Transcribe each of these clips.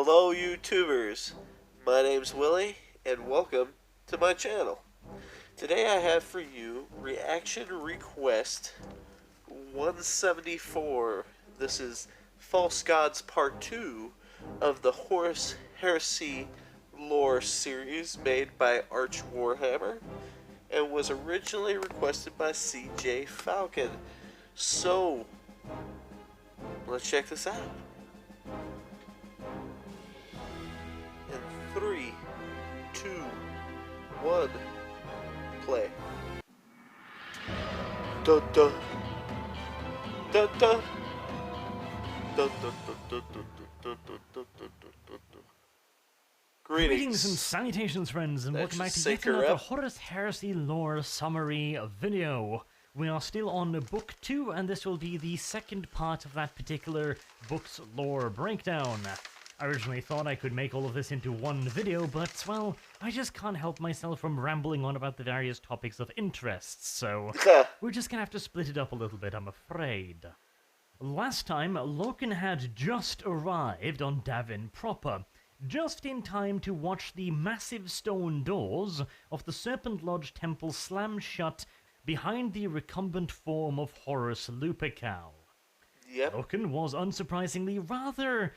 Hello YouTubers, my name's Willie and welcome to my channel. Today I have for you Reaction Request 174. This is False Gods Part 2 of the Horus Heresy lore series made by Arch Warhammer and was originally requested by CJ Falcon. So, let's check this out. In 3, 2, 1, play. Dun dun. Dun dun. Dun dun dun dun dun dun dun dun dun dun dun. Greetings and salutations, friends, and welcome back to yet another Horus Heresy lore summary video. We are still on Book 2, and this will be the second part of that particular book's lore breakdown. I originally thought I could make all of this into one video, but, well, I just can't help myself from rambling on about the various topics of interest, so we're just gonna have to split it up a little bit, I'm afraid. Last time, Loken had just arrived on Davin proper, just in time to watch the massive stone doors of the Serpent Lodge temple slam shut behind the recumbent form of Horus Lupercal. Yep. Loken was unsurprisingly rather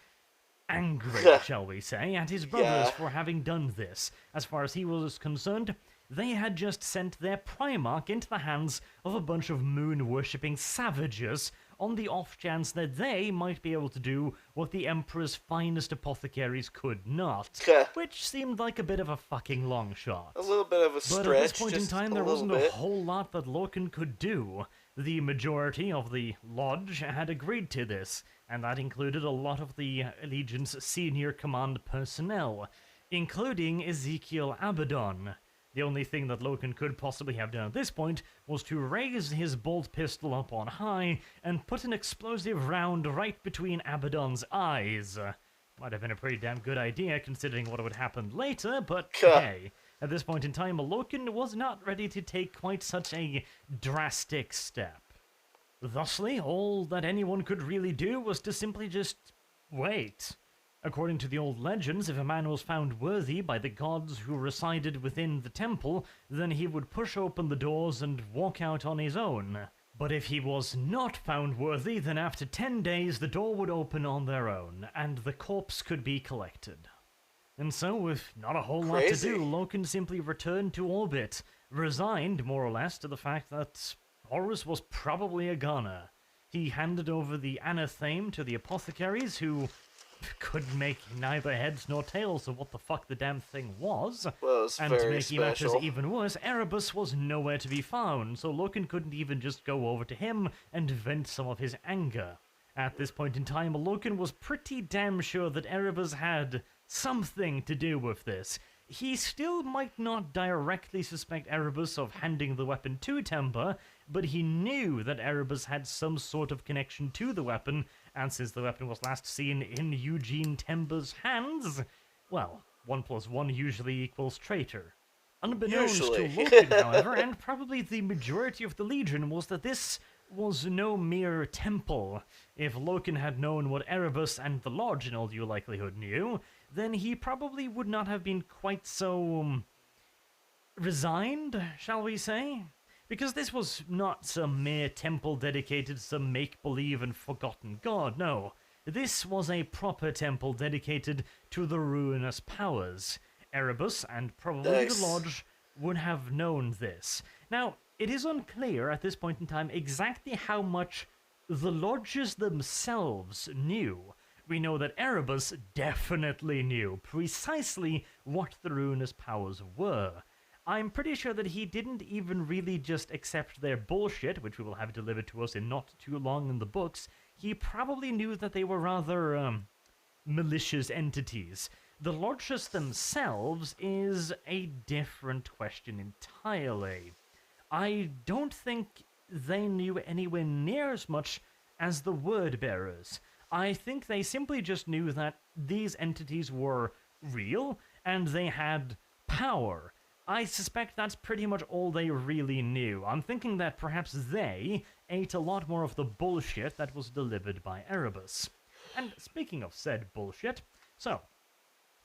angry, shall we say, at his brothers for having done this. As far as he was concerned, they had just sent their Primarch into the hands of a bunch of moon-worshipping savages on the off chance that they might be able to do what the Emperor's finest apothecaries could not, which seemed like a bit of a fucking long shot. A little bit of a stretch. But at this point in time, there wasn't a a whole lot that Loken could do. The majority of the Lodge had agreed to this, and that included a lot of the Legion's senior command personnel, including Ezekiel Abaddon. The only thing that Loken could possibly have done at this point was to raise his bolt pistol up on high and put an explosive round right between Abaddon's eyes. Might have been a pretty damn good idea considering what would happen later, but hey, at this point in time, Loken was not ready to take quite such a drastic step. Thusly, all that anyone could really do was to simply just wait. According to the old legends, if a man was found worthy by the gods who resided within the temple, then he would push open the doors and walk out on his own. But if he was not found worthy, then after 10 days the door would open on their own, and the corpse could be collected. And so, with not a whole lot to do, Loken simply returned to orbit, resigned, more or less, to the fact that Horus was probably a goner. He handed over the anatheme to the apothecaries, who could make neither heads nor tails of what the fuck the damn thing was. Well, and to make matters even worse, Erebus was nowhere to be found, so Loken couldn't even just go over to him and vent some of his anger. At this point in time, Loken was pretty damn sure that Erebus had something to do with this. He still might not directly suspect Erebus of handing the weapon to Temba, but he knew that Erebus had some sort of connection to the weapon, and since the weapon was last seen in Eugene Temba's hands, well, 1 + 1 usually equals traitor. Unbeknownst to Loken, however, and probably the majority of the Legion, was that this was no mere temple. If Loken had known what Erebus and the Lodge in all due likelihood knew, then he probably would not have been quite so resigned, shall we say? Because this was not some mere temple dedicated to some make-believe and forgotten god, no. This was a proper temple dedicated to the ruinous powers. Erebus, and probably the Lodge, would have known this. Now, it is unclear at this point in time exactly how much the Lodges themselves knew. We know that Erebus definitely knew precisely what the ruinous powers were. I'm pretty sure that he didn't even really just accept their bullshit, which we will have delivered to us in not too long in the books. He probably knew that they were rather, malicious entities. The Lodges themselves is a different question entirely. I don't think they knew anywhere near as much as the Word-Bearers. I think they simply just knew that these entities were real, and they had power. I suspect that's pretty much all they really knew. I'm thinking that perhaps they ate a lot more of the bullshit that was delivered by Erebus. And speaking of said bullshit, so,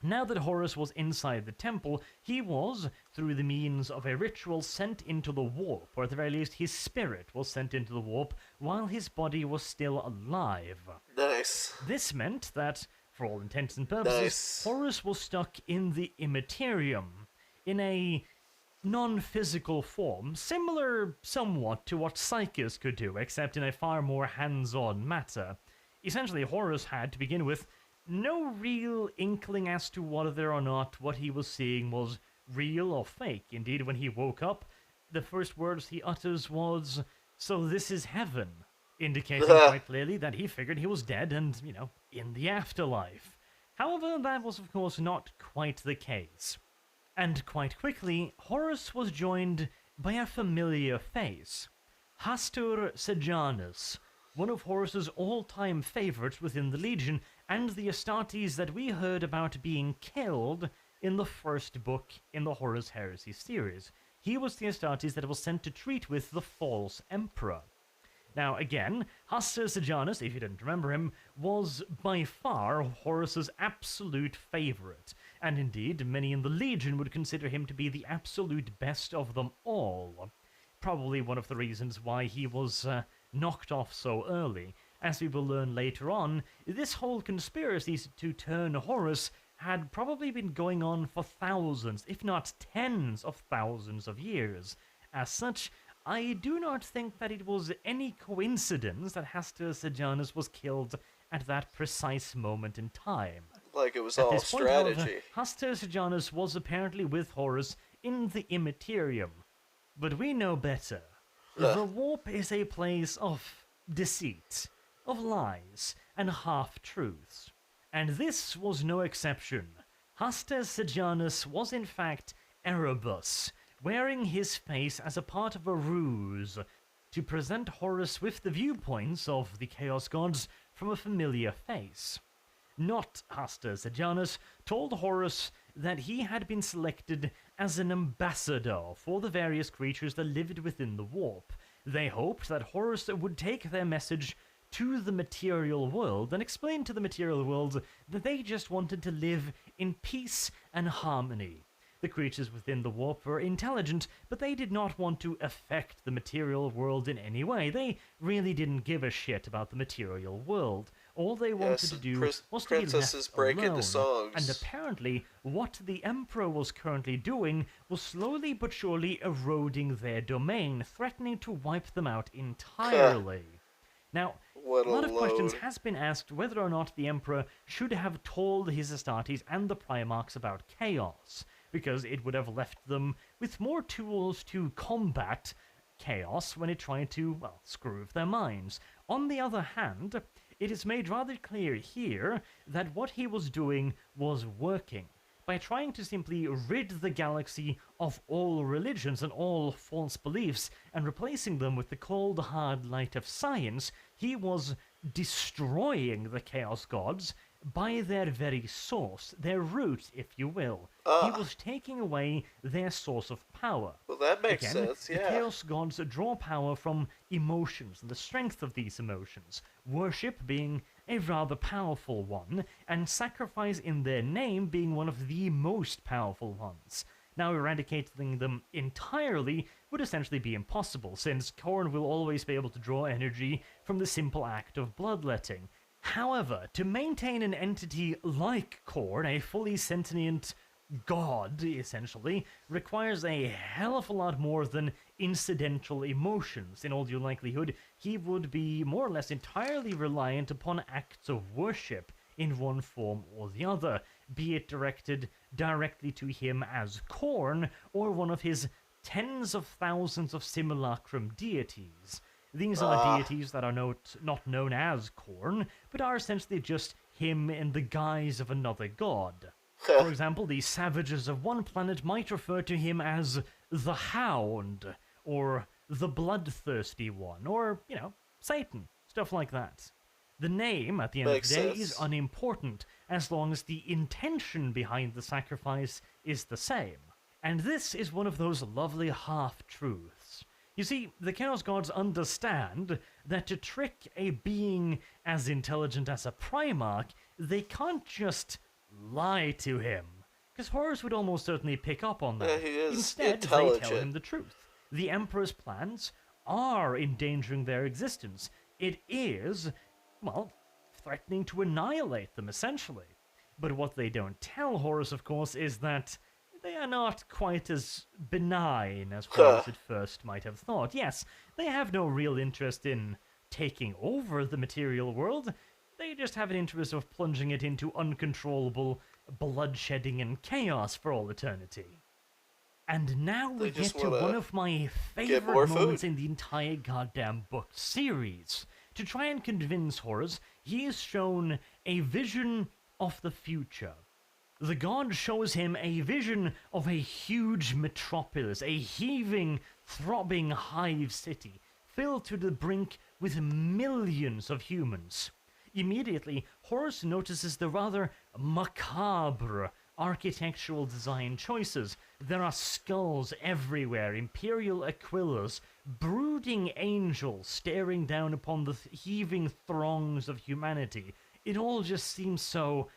Now that Horus was inside the temple, he was, through the means of a ritual, sent into the warp, or at the very least his spirit was sent into the warp while his body was still alive. Nice. This meant that, for all intents and purposes, Horus was stuck in the Immaterium, in a non-physical form, similar somewhat to what Psychus could do, except in a far more hands-on matter. Essentially, Horus had, to begin with, no real inkling as to whether or not what he was seeing was real or fake. Indeed, when he woke up, the first words he utters was, "So this is heaven," indicating quite clearly that he figured he was dead and, in the afterlife. However, that was of course not quite the case. And quite quickly, Horus was joined by a familiar face, Hastur Sejanus, one of Horus's all-time favorites within the Legion, and the Astartes that we heard about being killed in the first book in the Horus Heresy series. He was the Astartes that was sent to treat with the false emperor. Now again, Hastur Sejanus, if you didn't remember him, was by far Horus's absolute favorite, and indeed many in the Legion would consider him to be the absolute best of them all. Probably one of the reasons why he was knocked off so early. As we will learn later on, this whole conspiracy to turn Horus had probably been going on for thousands, if not tens of thousands of years. As such, I do not think that it was any coincidence that Hastur Sejanus was killed at that precise moment in time. Like it was At all this point, strategy. however, Hastur Sejanus was apparently with Horus in the Immaterium. But we know better. The warp is a place of deceit, of lies, and half-truths. And this was no exception. Hastur Sejanus was in fact Erebus, wearing his face as a part of a ruse to present Horus with the viewpoints of the Chaos Gods from a familiar face. Not Hastur Sejanus told Horus that he had been selected as an ambassador for the various creatures that lived within the warp. They hoped that Horus would take their message to the material world and explain to the material world that they just wanted to live in peace and harmony. The creatures within the warp were intelligent, but they did not want to affect the material world in any way. They really didn't give a shit about the material world. All they wanted to do was to be left alone. And apparently, what the Emperor was currently doing was slowly but surely eroding their domain, threatening to wipe them out entirely. Now, a lot of questions has been asked whether or not the Emperor should have told his Astartes and the Primarchs about Chaos, because it would have left them with more tools to combat Chaos when it tried to, screw with their minds. On the other hand, it is made rather clear here that what he was doing was working. By trying to simply rid the galaxy of all religions and all false beliefs and replacing them with the cold hard light of science, he was destroying the Chaos Gods by their very source, their root, if you will. He was taking away their source of power. Well, that makes sense, yeah. The Chaos Gods draw power from emotions and the strength of these emotions, worship being a rather powerful one, and sacrifice in their name being one of the most powerful ones. Now, eradicating them entirely would essentially be impossible, since Khorne will always be able to draw energy from the simple act of bloodletting. However, to maintain an entity like Khorne, a fully sentient god, essentially, requires a hell of a lot more than incidental emotions. In all due likelihood, he would be more or less entirely reliant upon acts of worship in one form or the other, be it directed directly to him as Khorne or one of his tens of thousands of simulacrum deities. These are deities that are not known as Khorne, but are essentially just him in the guise of another god. For example, the savages of one planet might refer to him as the Hound, or the Bloodthirsty One, or, Satan, stuff like that. The name, at the end of the day, is unimportant, as long as the intention behind the sacrifice is the same. And this is one of those lovely half-truths. You see, the Chaos Gods understand that to trick a being as intelligent as a Primarch, they can't just lie to him. Because Horus would almost certainly pick up on that. Yeah, he is Instead, they intelligent. tell him the truth. The Emperor's plans are endangering their existence. It is, well, threatening to annihilate them, essentially. But what they don't tell Horus, of course, is that they are not quite as benign as Horus at first might have thought. Yes, they have no real interest in taking over the material world. They just have an interest of plunging it into uncontrollable bloodshedding and chaos for all eternity. And now we get to one of my favorite moments in the entire goddamn book series. To try and convince Horus, he is shown a vision of the future. The god shows him a vision of a huge metropolis, a heaving, throbbing hive city, filled to the brink with millions of humans. Immediately, Horus notices the rather macabre architectural design choices. There are skulls everywhere, imperial aquillas, brooding angels staring down upon the heaving throngs of humanity. It all just seems so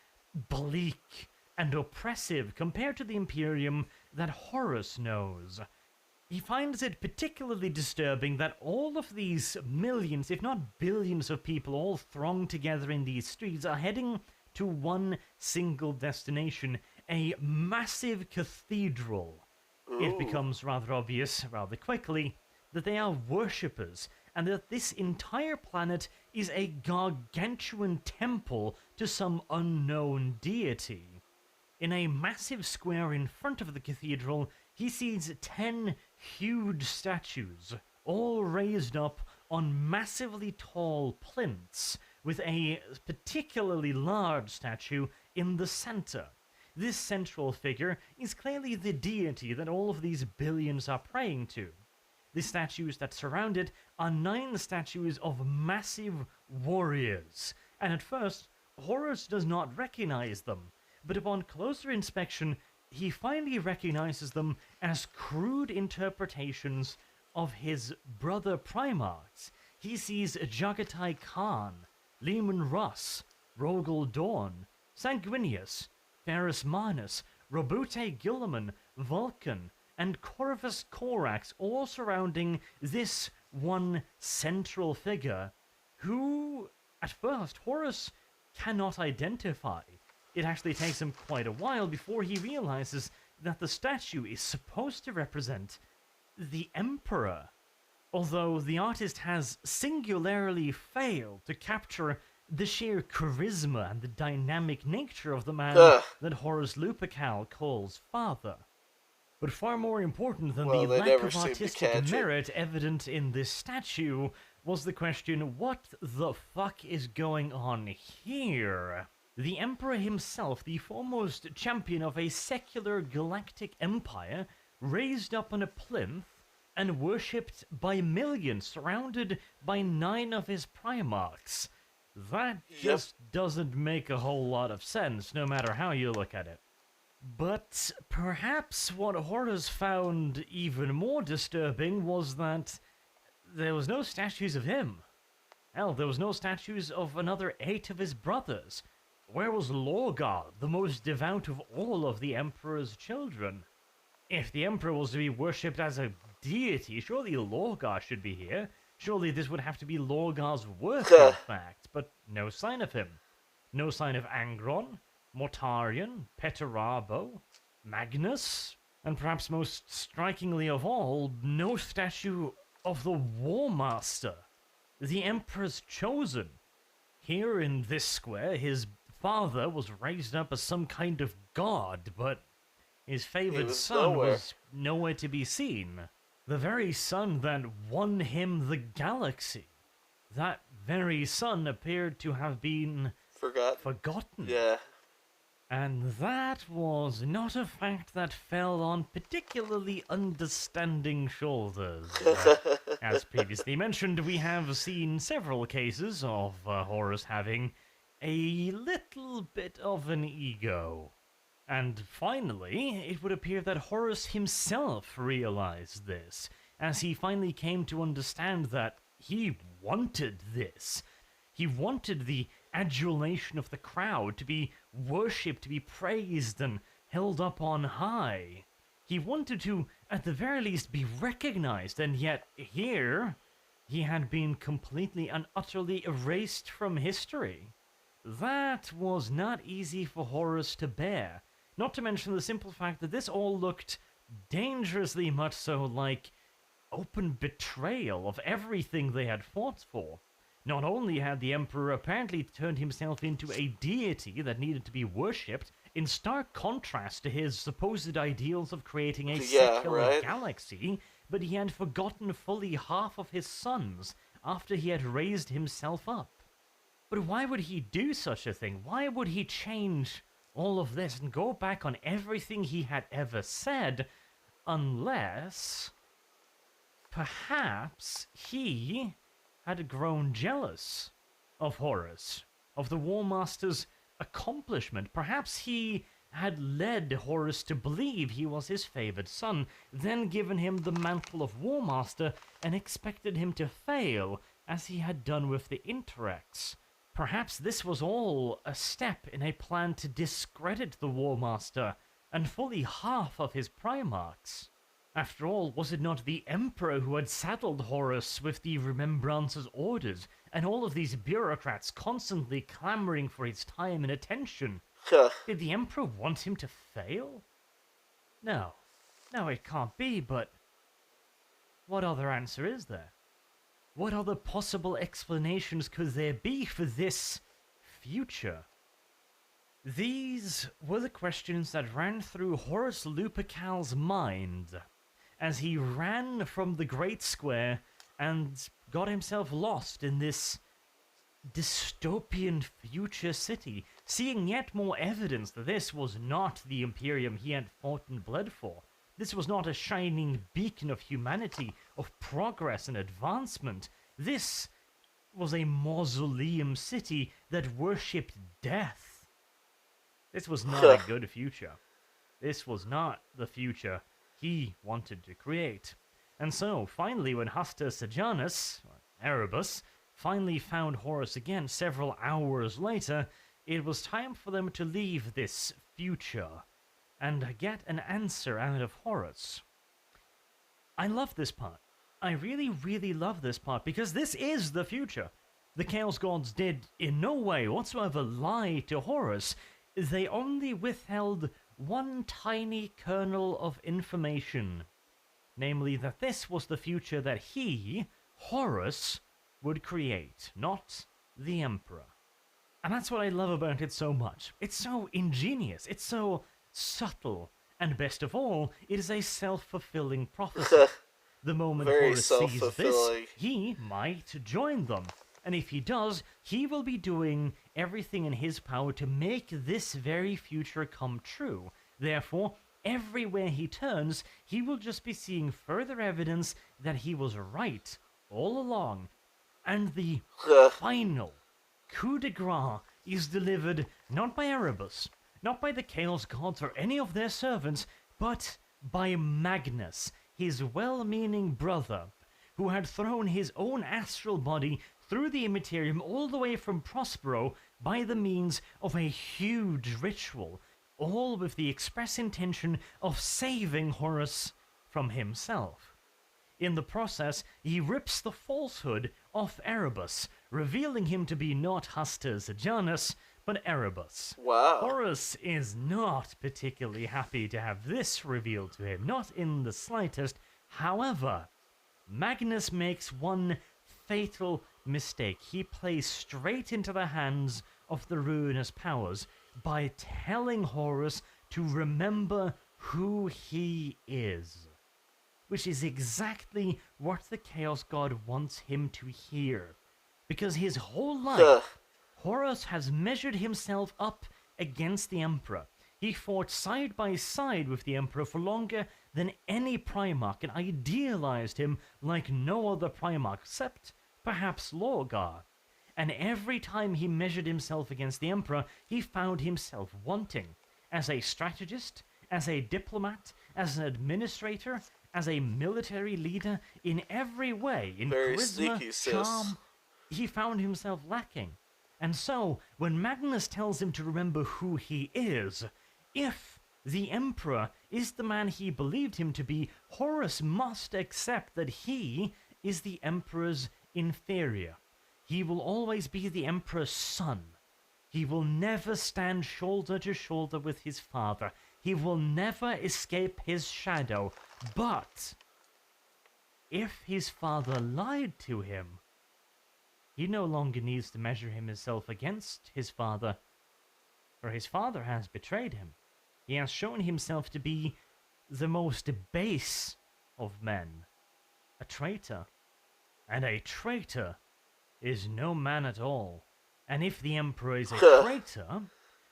bleak and oppressive compared to the Imperium that Horus knows. He finds it particularly disturbing that all of these millions, if not billions of people all thronged together in these streets are heading to one single destination, a massive cathedral. Ooh. It becomes rather obvious rather quickly that they are worshippers, and that this entire planet is a gargantuan temple to some unknown deity. In a massive square in front of the cathedral, he sees 10 huge statues, all raised up on massively tall plinths, with a particularly large statue in the center. This central figure is clearly the deity that all of these billions are praying to. The statues that surround it are 9 statues of massive warriors, and at first, Horus does not recognize them, but upon closer inspection, he finally recognizes them as crude interpretations of his brother Primarchs. He sees Jagatai Khan, Leman Russ, Rogel Dorn, Sanguinius, Ferrus Manus, Robute Gilliman, Vulcan, and Corvus Corax, all surrounding this one central figure, who, at first, Horus cannot identify. It actually takes him quite a while before he realizes that the statue is supposed to represent the Emperor. Although the artist has singularly failed to capture the sheer charisma and the dynamic nature of the man that Horus Lupercal calls father. But far more important than the lack of artistic merit evident in this statue was the question, what the fuck is going on here? The Emperor himself, the foremost champion of a secular galactic empire, raised up on a plinth and worshipped by millions, surrounded by 9 of his Primarchs. That just doesn't make a whole lot of sense, no matter how you look at it. But perhaps what Horus found even more disturbing was that there was no statues of him. Hell, there was no statues of another 8 of his brothers. Where was Lorgar, the most devout of all of the Emperor's children? If the Emperor was to be worshipped as a deity, surely Lorgar should be here. Surely this would have to be Lorgar's work, in fact, but no sign of him. No sign of Angron, Mortarion, Petarabo, Magnus, and perhaps most strikingly of all, no statue of the War Master, the Emperor's chosen. Here in this square, his father was raised up as some kind of god, but his favored son was nowhere to be seen. The very son that won him the galaxy. That very son appeared to have been forgotten. Yeah. And that was not a fact that fell on particularly understanding shoulders. As previously mentioned, we have seen several cases of Horus having a little bit of an ego. And finally, it would appear that Horus himself realized this, as he finally came to understand that he wanted this. He wanted the adulation of the crowd, to be worship, to be praised and held up on high. He wanted to, at the very least, be recognized, and yet here he had been completely and utterly erased from history. That was not easy for Horus to bear, not to mention the simple fact that this all looked dangerously much so like open betrayal of everything they had fought for. Not only had the Emperor apparently turned himself into a deity that needed to be worshipped, in stark contrast to his supposed ideals of creating a secular galaxy, but he had forgotten fully half of his sons after he had raised himself up. But why would he do such a thing? Why would he change all of this and go back on everything he had ever said, unless perhaps he had grown jealous of Horus, of the War Master's accomplishment? Perhaps he had led Horus to believe he was his favored son, then given him the mantle of War Master and expected him to fail, as he had done with the Interrex. Perhaps this was all a step in a plan to discredit the War Master and fully half of his Primarchs. After all, was it not the Emperor who had saddled Horus with the Remembrance's orders, and all of these bureaucrats constantly clamoring for his time and attention? Did the Emperor want him to fail? No. No, it can't be, but what other answer is there? What other possible explanations could there be for this future? These were the questions that ran through Horus Lupercal's mind as he ran from the Great Square and got himself lost in this dystopian future city, seeing yet more evidence that this was not the Imperium he had fought and bled for. This was not a shining beacon of humanity, of progress and advancement. This was a mausoleum city that worshipped death. This was not a good future. This was not the future he wanted to create. And so, finally, when Hasta Sejanus, or Erebus, finally found Horus again several hours later, it was time for them to leave this future and get an answer out of Horus. I love this part. I really, really love this part, because this is the future. The Chaos Gods did in no way whatsoever lie to Horus. They only withheld one tiny kernel of information, namely that this was the future that he, Horus, would create, not the Emperor. And that's what I love about it so much. It's so ingenious, it's so subtle, and best of all, it is a self-fulfilling prophecy. The moment Horus sees this, he might join them. And if he does, he will be doing everything in his power to make this very future come true. Therefore, everywhere he turns, he will just be seeing further evidence that he was right all along. And the final coup de grace is delivered not by Erebus, not by the Chaos Gods or any of their servants, but by Magnus, his well-meaning brother, who had thrown his own astral body through the Immaterium all the way from Prospero by the means of a huge ritual, all with the express intention of saving Horus from himself. In the process, he rips the falsehood off Erebus, revealing him to be not Hasta Sejanus, but Erebus. Wow. Horus is not particularly happy to have this revealed to him, not in the slightest. However, Magnus makes one fatal mistake. He plays straight into the hands of the ruinous powers by telling Horus to remember who he is, which is exactly what the Chaos God wants him to hear. Because his whole life, Horus has measured himself up against the Emperor. He fought side by side with the Emperor for longer than any Primarch and idealized him like no other Primarch, except perhaps Lorgar. And every time he measured himself against the Emperor, he found himself wanting. As a strategist, as a diplomat, as an administrator, as a military leader, in every way, in Very charisma, sneaky, sis. charm, he found himself lacking. And so, when Magnus tells him to remember who he is, if the Emperor is the man he believed him to be, Horus must accept that he is the Emperor's inferior. He will always be the Emperor's son. He will never stand shoulder to shoulder with his father. He will never escape his shadow. But if his father lied to him, he no longer needs to measure himself against his father, for his father has betrayed him. He has shown himself to be the most base of men, a traitor. And a traitor is no man at all. And if the Emperor is a traitor,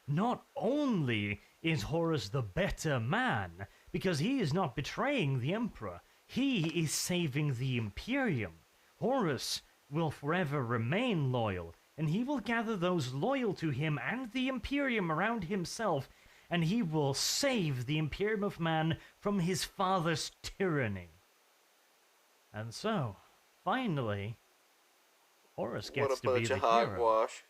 not only is Horus the better man, because he is not betraying the Emperor, he is saving the Imperium. Horus will forever remain loyal, and he will gather those loyal to him and the Imperium around himself, and he will save the Imperium of Man from his father's tyranny. And so, finally, Horus gets to be the hero. Hogwash.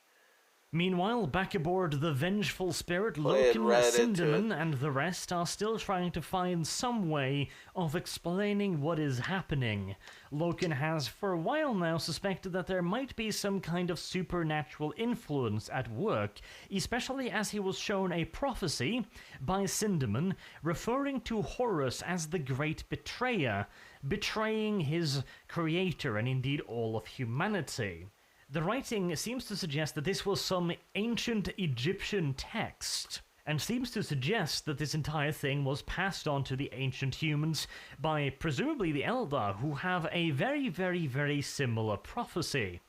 Meanwhile, back aboard the Vengeful Spirit, Playing Loken, right into Sindamin, it. and the rest are still trying to find some way of explaining what is happening. Loken has for a while now suspected that there might be some kind of supernatural influence at work, especially as he was shown a prophecy by Sindamin referring to Horus as the great betrayer, betraying his creator and indeed all of humanity. The writing seems to suggest that this was some ancient Egyptian text, and seems to suggest that this entire thing was passed on to the ancient humans by presumably the Eldar, who have a very, very, very similar prophecy.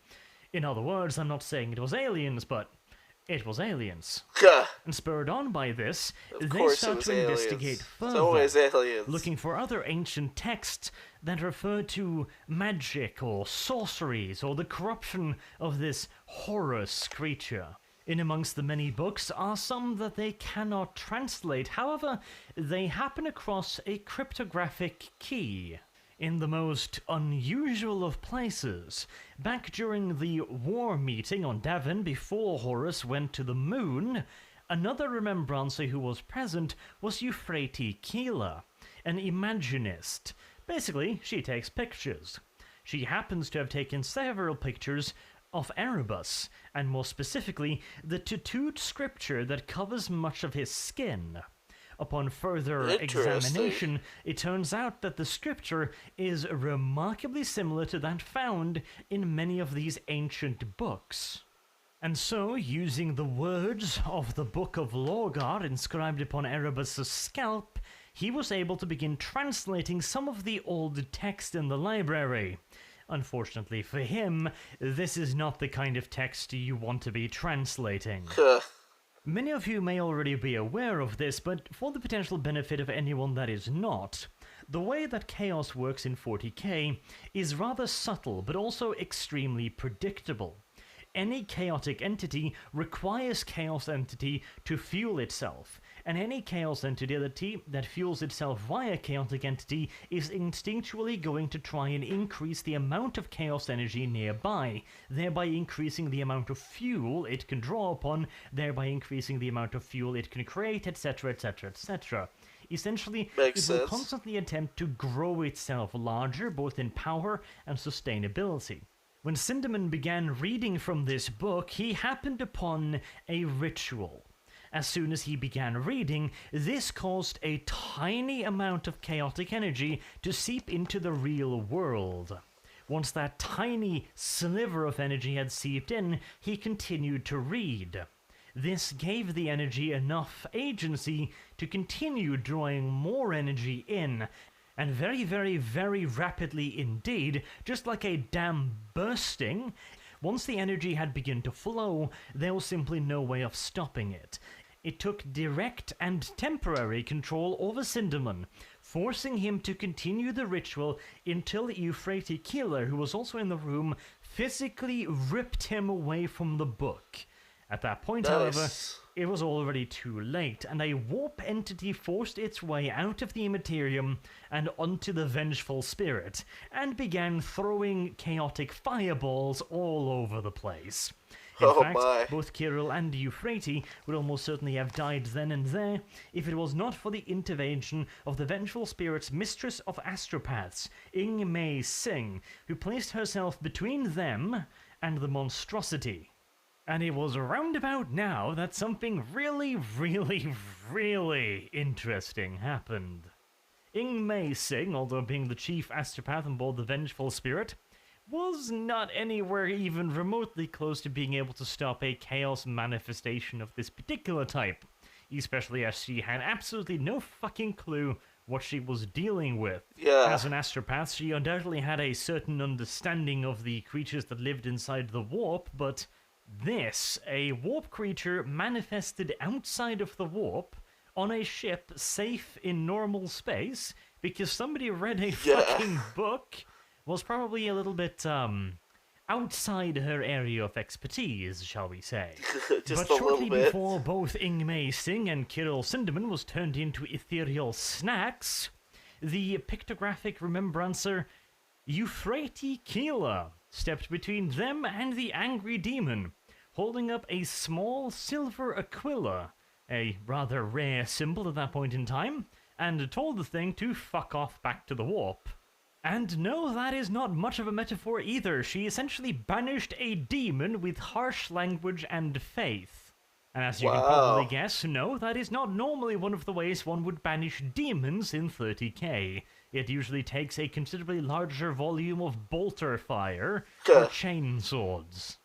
In other words, I'm not saying it was aliens, but it was aliens. And spurred on by this, they start to investigate further, It's always aliens. looking for other ancient texts that refer to magic or sorceries or the corruption of this Horus creature. In amongst the many books are some that they cannot translate. However, they happen across a cryptographic key in the most unusual of places. Back during the war meeting on Davin before Horus went to the moon, another remembrancer who was present was Euphrates Keeler, an imaginist. Basically, she takes pictures. She happens to have taken several pictures of Erebus, and more specifically, the tattooed scripture that covers much of his skin. Upon further examination, it turns out that the scripture is remarkably similar to that found in many of these ancient books. And so, using the words of the Book of Lorgar inscribed upon Erebus' scalp, he was able to begin translating some of the old text in the library. Unfortunately for him, this is not the kind of text you want to be translating. Many of you may already be aware of this, but for the potential benefit of anyone that is not, the way that chaos works in 40k is rather subtle, but also extremely predictable. Any chaotic entity requires chaos entity to fuel itself, and any chaos entity that fuels itself via chaotic entity is instinctually going to try and increase the amount of chaos energy nearby, thereby increasing the amount of fuel it can draw upon, thereby increasing the amount of fuel it can create, etc, etc, etc. Essentially, it will constantly attempt to grow itself larger, both in power and sustainability. When Sindamin began reading from this book, he happened upon a ritual. As soon as he began reading, this caused a tiny amount of chaotic energy to seep into the real world. Once that tiny sliver of energy had seeped in, he continued to read. This gave the energy enough agency to continue drawing more energy in, and very, very, very rapidly indeed, just like a dam bursting, once the energy had begun to flow, there was simply no way of stopping it. It took direct and temporary control over Sindamin, forcing him to continue the ritual until Euphrates Keeler, who was also in the room, physically ripped him away from the book. At that point, however, it was already too late, and a warp entity forced its way out of the Immaterium and onto the Vengeful Spirit, and began throwing chaotic fireballs all over the place. In Oh fact, my. both Kirill and Euphrates would almost certainly have died then and there if it was not for the intervention of the vengeful spirit's mistress of astropaths, Ing Mei Sing, who placed herself between them and the monstrosity. And it was roundabout now that something really, really, really interesting happened. Ing Mei Sing, although being the chief astropath on board the Vengeful Spirit, was not anywhere even remotely close to being able to stop a chaos manifestation of this particular type, especially as she had absolutely no fucking clue what she was dealing with. Yeah. As an astropath, she undoubtedly had a certain understanding of the creatures that lived inside the warp, but this, a warp creature manifested outside of the warp, on a ship safe in normal space, because somebody read a fucking book, was probably a little bit, outside her area of expertise, shall we say. Just But a little shortly bit. before both Ing Mei Sing and Kirill Sinderman was turned into ethereal snacks, the pictographic remembrancer Euphrates Keeler stepped between them and the angry demon, holding up a small silver aquila, a rather rare symbol at that point in time, and told the thing to fuck off back to the warp. And no, that is not much of a metaphor either. She essentially banished a demon with harsh language and faith. And as you can probably guess, no, that is not normally one of the ways one would banish demons in 30k. It usually takes a considerably larger volume of bolter fire or chainswords.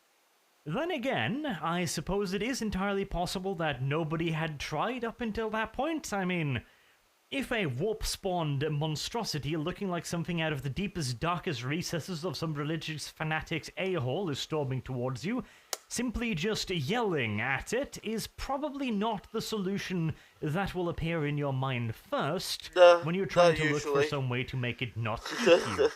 Then again, I suppose it is entirely possible that nobody had tried up until that point. I mean, if a warp-spawned monstrosity looking like something out of the deepest, darkest recesses of some religious fanatic's a-hole is storming towards you, simply just yelling at it is probably not the solution that will appear in your mind first when you're trying to look for some way to make it not eat you.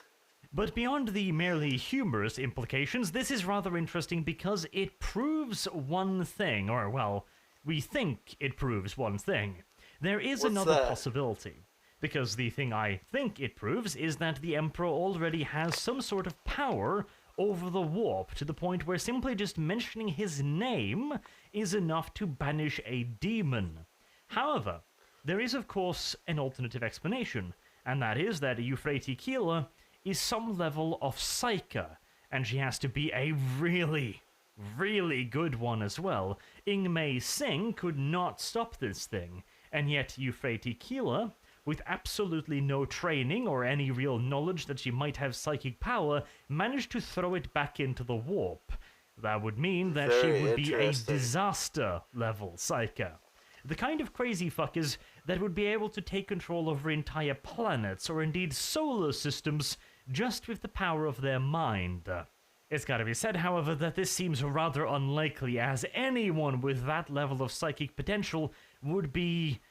But beyond the merely humorous implications, this is rather interesting because it proves one thing, or well, we think it proves one thing. There is another possibility, because the thing I think it proves is that the Emperor already has some sort of power over the warp, to the point where simply just mentioning his name is enough to banish a demon. However, there is of course an alternative explanation, and that is that Euphrates Keeler is some level of psyker, and she has to be a really, really good one as well. Ing Mei Sing could not stop this thing, and yet Euphrates Keeler, with absolutely no training or any real knowledge that she might have psychic power, managed to throw it back into the warp. That would mean that she would be a disaster-level psyker. The kind of crazy fuckers that would be able to take control over entire planets or indeed solar systems just with the power of their mind. It's gotta be said, however, that this seems rather unlikely, as anyone with that level of psychic potential would be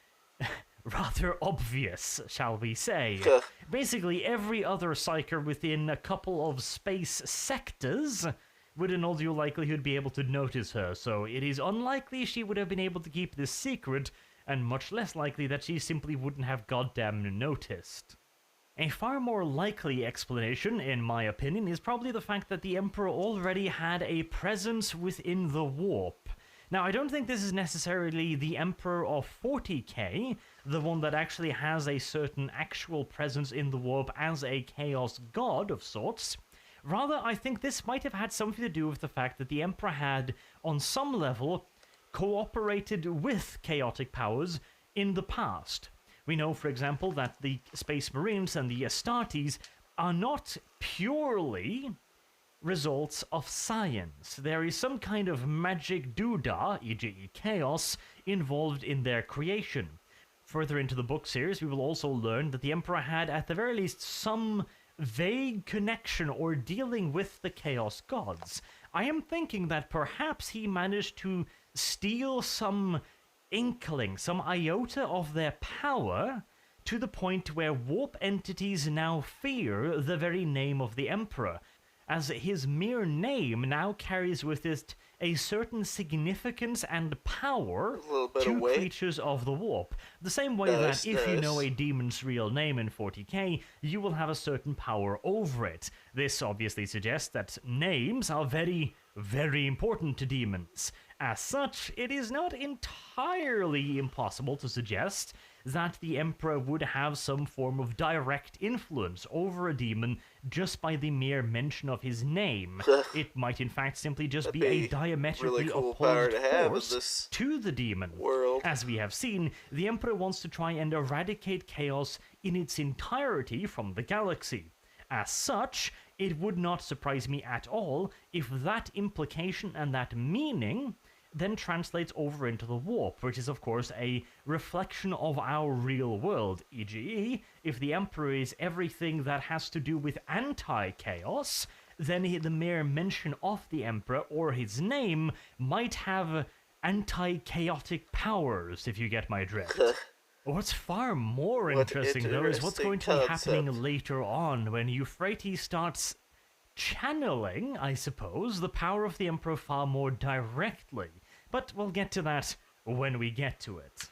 rather obvious, shall we say. Basically, every other psyker within a couple of space sectors would in all due likelihood be able to notice her, so it is unlikely she would have been able to keep this secret, and much less likely that she simply wouldn't have goddamn noticed. A far more likely explanation, in my opinion, is probably the fact that the Emperor already had a presence within the warp. Now, I don't think this is necessarily the Emperor of 40k, the one that actually has a certain actual presence in the warp as a chaos god of sorts. Rather, I think this might have had something to do with the fact that the Emperor had, on some level, cooperated with chaotic powers in the past. We know, for example, that the Space Marines and the Astartes are not purely results of science. There is some kind of magic doodah, e.g. chaos, involved in their creation. Further into the book series, we will also learn that the Emperor had, at the very least, some vague connection or dealing with the Chaos Gods. I am thinking that perhaps he managed to steal some inkling, some iota of their power, to the point where warp entities now fear the very name of the Emperor, as his mere name now carries with it a certain significance and power to creatures of the warp. The same way that if you know a demon's real name in 40k, you will have a certain power over it. This obviously suggests that names are very very important to demons. As such, it is not entirely impossible to suggest that the Emperor would have some form of direct influence over a demon just by the mere mention of his name. It might in fact simply just be a diametrically really cool power opposed to have in force this to the demon. world. As we have seen, the Emperor wants to try and eradicate chaos in its entirety from the galaxy. As such, it would not surprise me at all if that implication and that meaning then translates over into the warp, which is of course a reflection of our real world, e.g., if the Emperor is everything that has to do with anti-chaos, then the mere mention of the Emperor or his name might have anti-chaotic powers, if you get my drift. What's far more interesting, though, is what's going to be happening later on when Euphrates starts channeling, I suppose, the power of the Emperor far more directly. But we'll get to that when we get to it.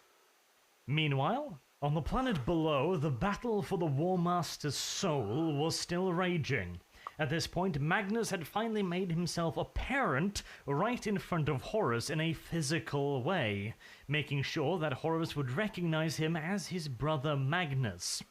Meanwhile, on the planet below, the battle for the War Master's soul was still raging. At this point, Magnus had finally made himself apparent right in front of Horus in a physical way, making sure that Horus would recognize him as his brother Magnus.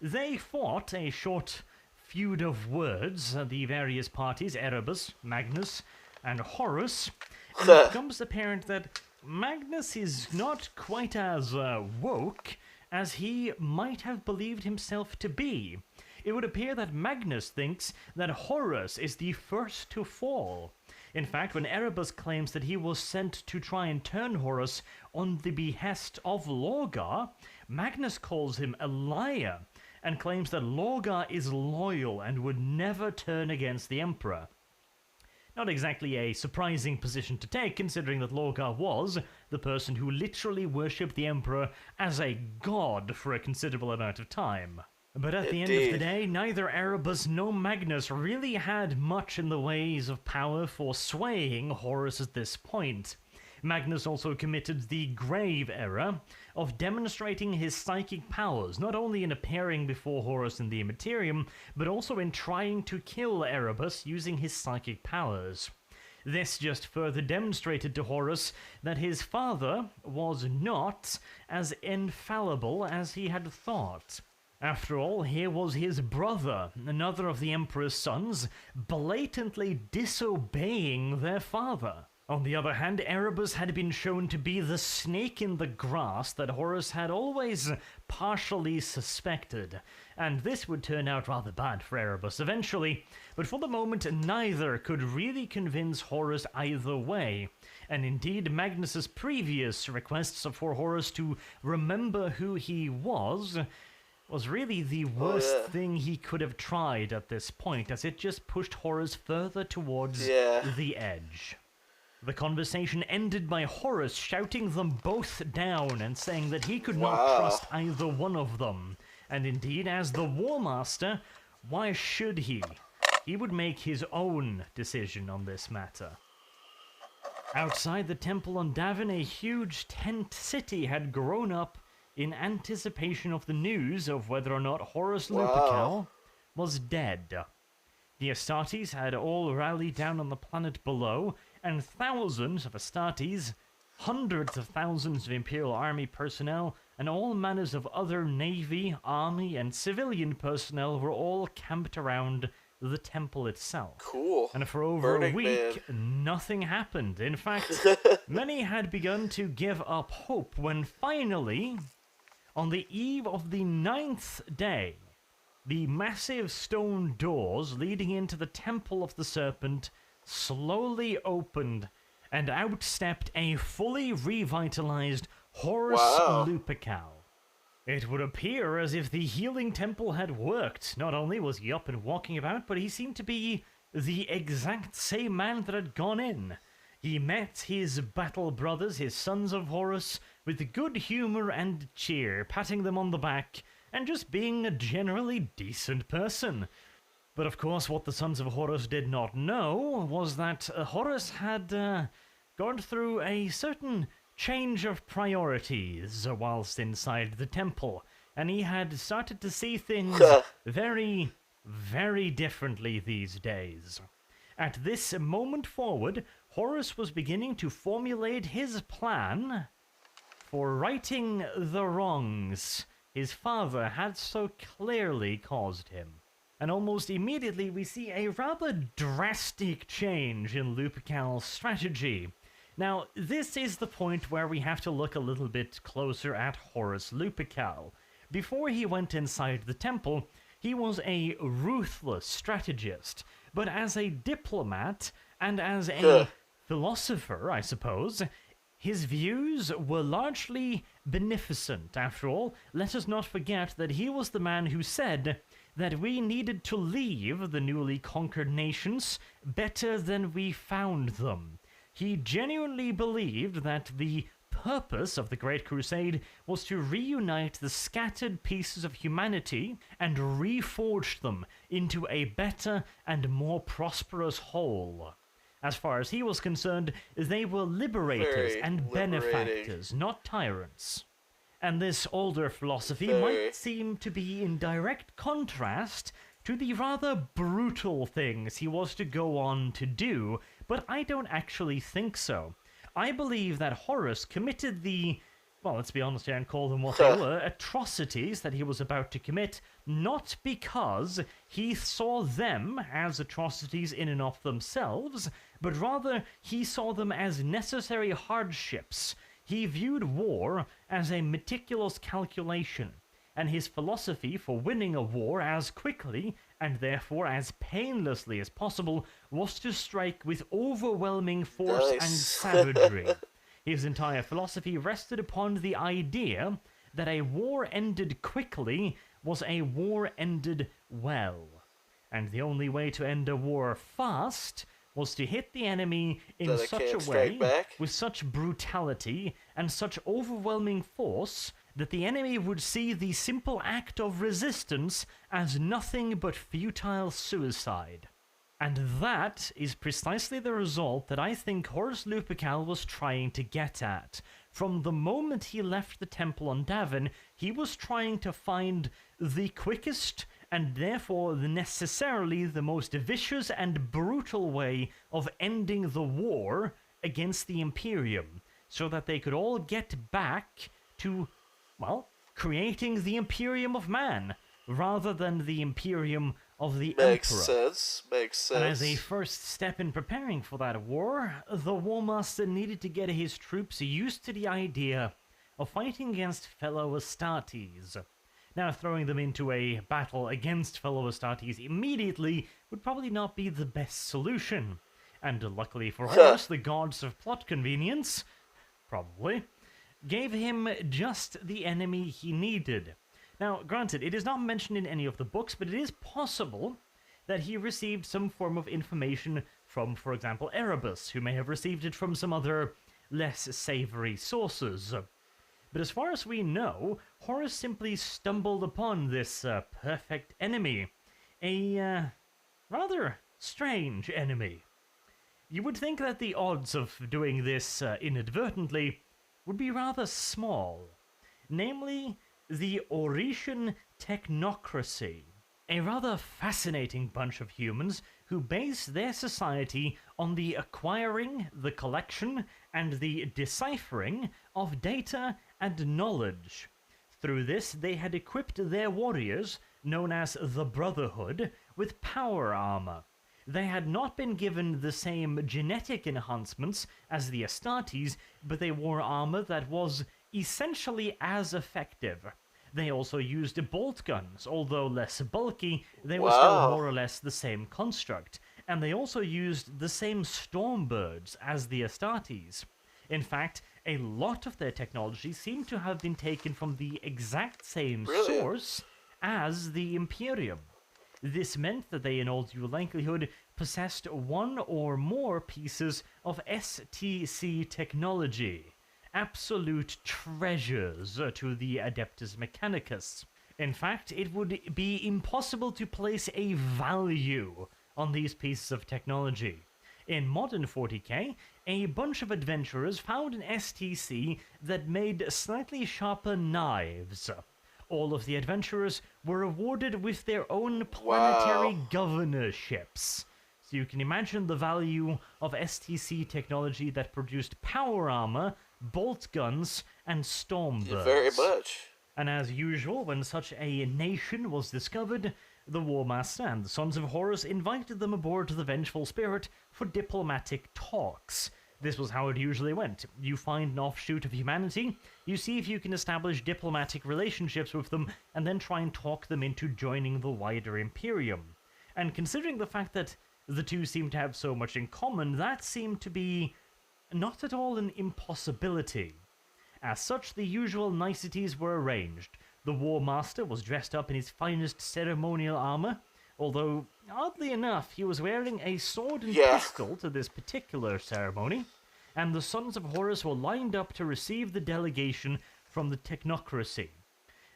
They fought a short feud of words, the various parties, Erebus, Magnus, and Horus, and it becomes apparent that Magnus is not quite as woke as he might have believed himself to be. It would appear that Magnus thinks that Horus is the first to fall. In fact, when Erebus claims that he was sent to try and turn Horus on the behest of Lorgar, Magnus calls him a liar and claims that Lorgar is loyal and would never turn against the Emperor. Not exactly a surprising position to take, considering that Lorgar was the person who literally worshipped the Emperor as a god for a considerable amount of time. But at the end of the day, neither Erebus nor Magnus really had much in the ways of power for swaying Horus at this point. Magnus also committed the grave error of demonstrating his psychic powers, not only in appearing before Horus in the Immaterium, but also in trying to kill Erebus using his psychic powers. This just further demonstrated to Horus that his father was not as infallible as he had thought. After all, here was his brother, another of the Emperor's sons, blatantly disobeying their father. On the other hand, Erebus had been shown to be the snake in the grass that Horus had always partially suspected, and this would turn out rather bad for Erebus eventually, but for the moment neither could really convince Horus either way, and indeed Magnus's previous requests for Horus to remember who he was really the worst thing he could have tried at this point, as it just pushed Horus further towards the edge. The conversation ended by Horus shouting them both down and saying that he could not trust either one of them. And indeed, as the War Master, why should he? He would make his own decision on this matter. Outside the temple on Davin, a huge tent city had grown up in anticipation of the news of whether or not Horus Lupercal was dead. The Astartes had all rallied down on the planet below, and thousands of Astartes, hundreds of thousands of Imperial Army personnel, and all manners of other Navy, Army, and civilian personnel were all camped around the temple itself. Cool. And for over a week, nothing happened. In fact, many had begun to give up hope when finally, on the eve of the 9th day, the massive stone doors leading into the Temple of the Serpent slowly opened, and out stepped a fully revitalized Horus Lupercal. It would appear as if the healing temple had worked. Not only was he up and walking about, but he seemed to be the exact same man that had gone in. He met his battle brothers, his sons of Horus, with good humor and cheer, patting them on the back, and just being a generally decent person. But of course, what the Sons of Horus did not know was that Horus had gone through a certain change of priorities whilst inside the temple, and he had started to see things very, very differently these days. At this moment forward, Horus was beginning to formulate his plan for righting the wrongs his father had so clearly caused him. And almost immediately we see a rather drastic change in Lupercal's strategy. Now, this is the point where we have to look a little bit closer at Horus Lupercal. Before he went inside the temple, he was a ruthless strategist, but as a diplomat and as a philosopher, I suppose, his views were largely beneficent. After all, let us not forget that he was the man who said that we needed to leave the newly conquered nations better than we found them. He genuinely believed that the purpose of the Great Crusade was to reunite the scattered pieces of humanity and reforge them into a better and more prosperous whole. As far as he was concerned, they were liberators and benefactors, not tyrants. And this older philosophy might seem to be in direct contrast to the rather brutal things he was to go on to do, but I don't actually think so. I believe that Horus committed the, well, let's be honest here and call them what they were, atrocities that he was about to commit, not because he saw them as atrocities in and of themselves, but rather he saw them as necessary hardships. He viewed war as a meticulous calculation, and his philosophy for winning a war as quickly, and therefore as painlessly as possible, was to strike with overwhelming force and savagery. His entire philosophy rested upon the idea that a war ended quickly was a war ended well. And the only way to end a war fast was to hit the enemy in such a way, with such brutality and such overwhelming force, that the enemy would see the simple act of resistance as nothing but futile suicide. And that is precisely the result that I think Horus Lupercal was trying to get at. From the moment he left the temple on Davin, he was trying to find the quickest and therefore necessarily the most vicious and brutal way of ending the war against the Imperium, so that they could all get back to, well, creating the Imperium of Man, rather than the Imperium of the Emperor. Makes sense. And as a first step in preparing for that war, the War Master needed to get his troops used to the idea of fighting against fellow Astartes. Now, throwing them into a battle against fellow Astartes immediately would probably not be the best solution. And luckily for Horus, the gods of plot convenience, probably, gave him just the enemy he needed. Now, granted, it is not mentioned in any of the books, but it is possible that he received some form of information from, for example, Erebus, who may have received it from some other less savory sources. But as far as we know, Horus simply stumbled upon this perfect enemy. A rather strange enemy. You would think that the odds of doing this inadvertently would be rather small. Namely, the Orician Technocracy. A rather fascinating bunch of humans who base their society on the acquiring, the collection, and the deciphering of data and knowledge. Through this, they had equipped their warriors, known as the Brotherhood, with power armor. They had not been given the same genetic enhancements as the Astartes, but they wore armor that was essentially as effective. They also used bolt guns, although less bulky, they were still more or less the same construct. And they also used the same Stormbirds as the Astartes. In fact, a lot of their technology seemed to have been taken from the exact same source as the Imperium. This meant that they in all due likelihood possessed one or more pieces of STC technology. Absolute treasures to the Adeptus Mechanicus. In fact, it would be impossible to place a value on these pieces of technology. In modern 40k, a bunch of adventurers found an STC that made slightly sharper knives. All of the adventurers were awarded with their own planetary governorships. So you can imagine the value of STC technology that produced power armor, bolt guns, and storm birds. Very much. And as usual, when such a nation was discovered, the War Master and the Sons of Horus invited them aboard the Vengeful Spirit for diplomatic talks. This was how it usually went. You find an offshoot of humanity, you see if you can establish diplomatic relationships with them, and then try and talk them into joining the wider Imperium. And considering the fact that the two seem to have so much in common, that seemed to be not at all an impossibility. As such, the usual niceties were arranged. The War Master was dressed up in his finest ceremonial armor, although, oddly enough, he was wearing a sword and pistol to this particular ceremony, and the Sons of Horus were lined up to receive the delegation from the Technocracy.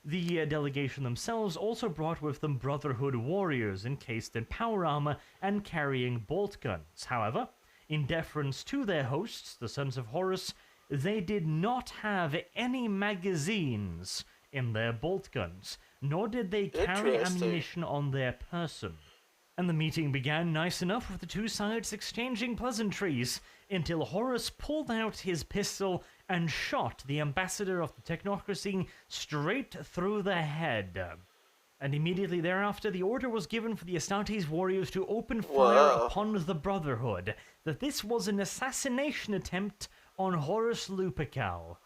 The delegation themselves also brought with them Brotherhood warriors encased in power armor and carrying bolt guns. However, in deference to their hosts, the Sons of Horus, they did not have any magazines in their bolt guns, nor did they carry ammunition on their person. And the meeting began nice enough with the two sides exchanging pleasantries, until Horus pulled out his pistol and shot the ambassador of the Technocracy straight through the head. And immediately thereafter, the order was given for the Astartes warriors to open fire upon the Brotherhood, that this was an assassination attempt on Horus Lupercal.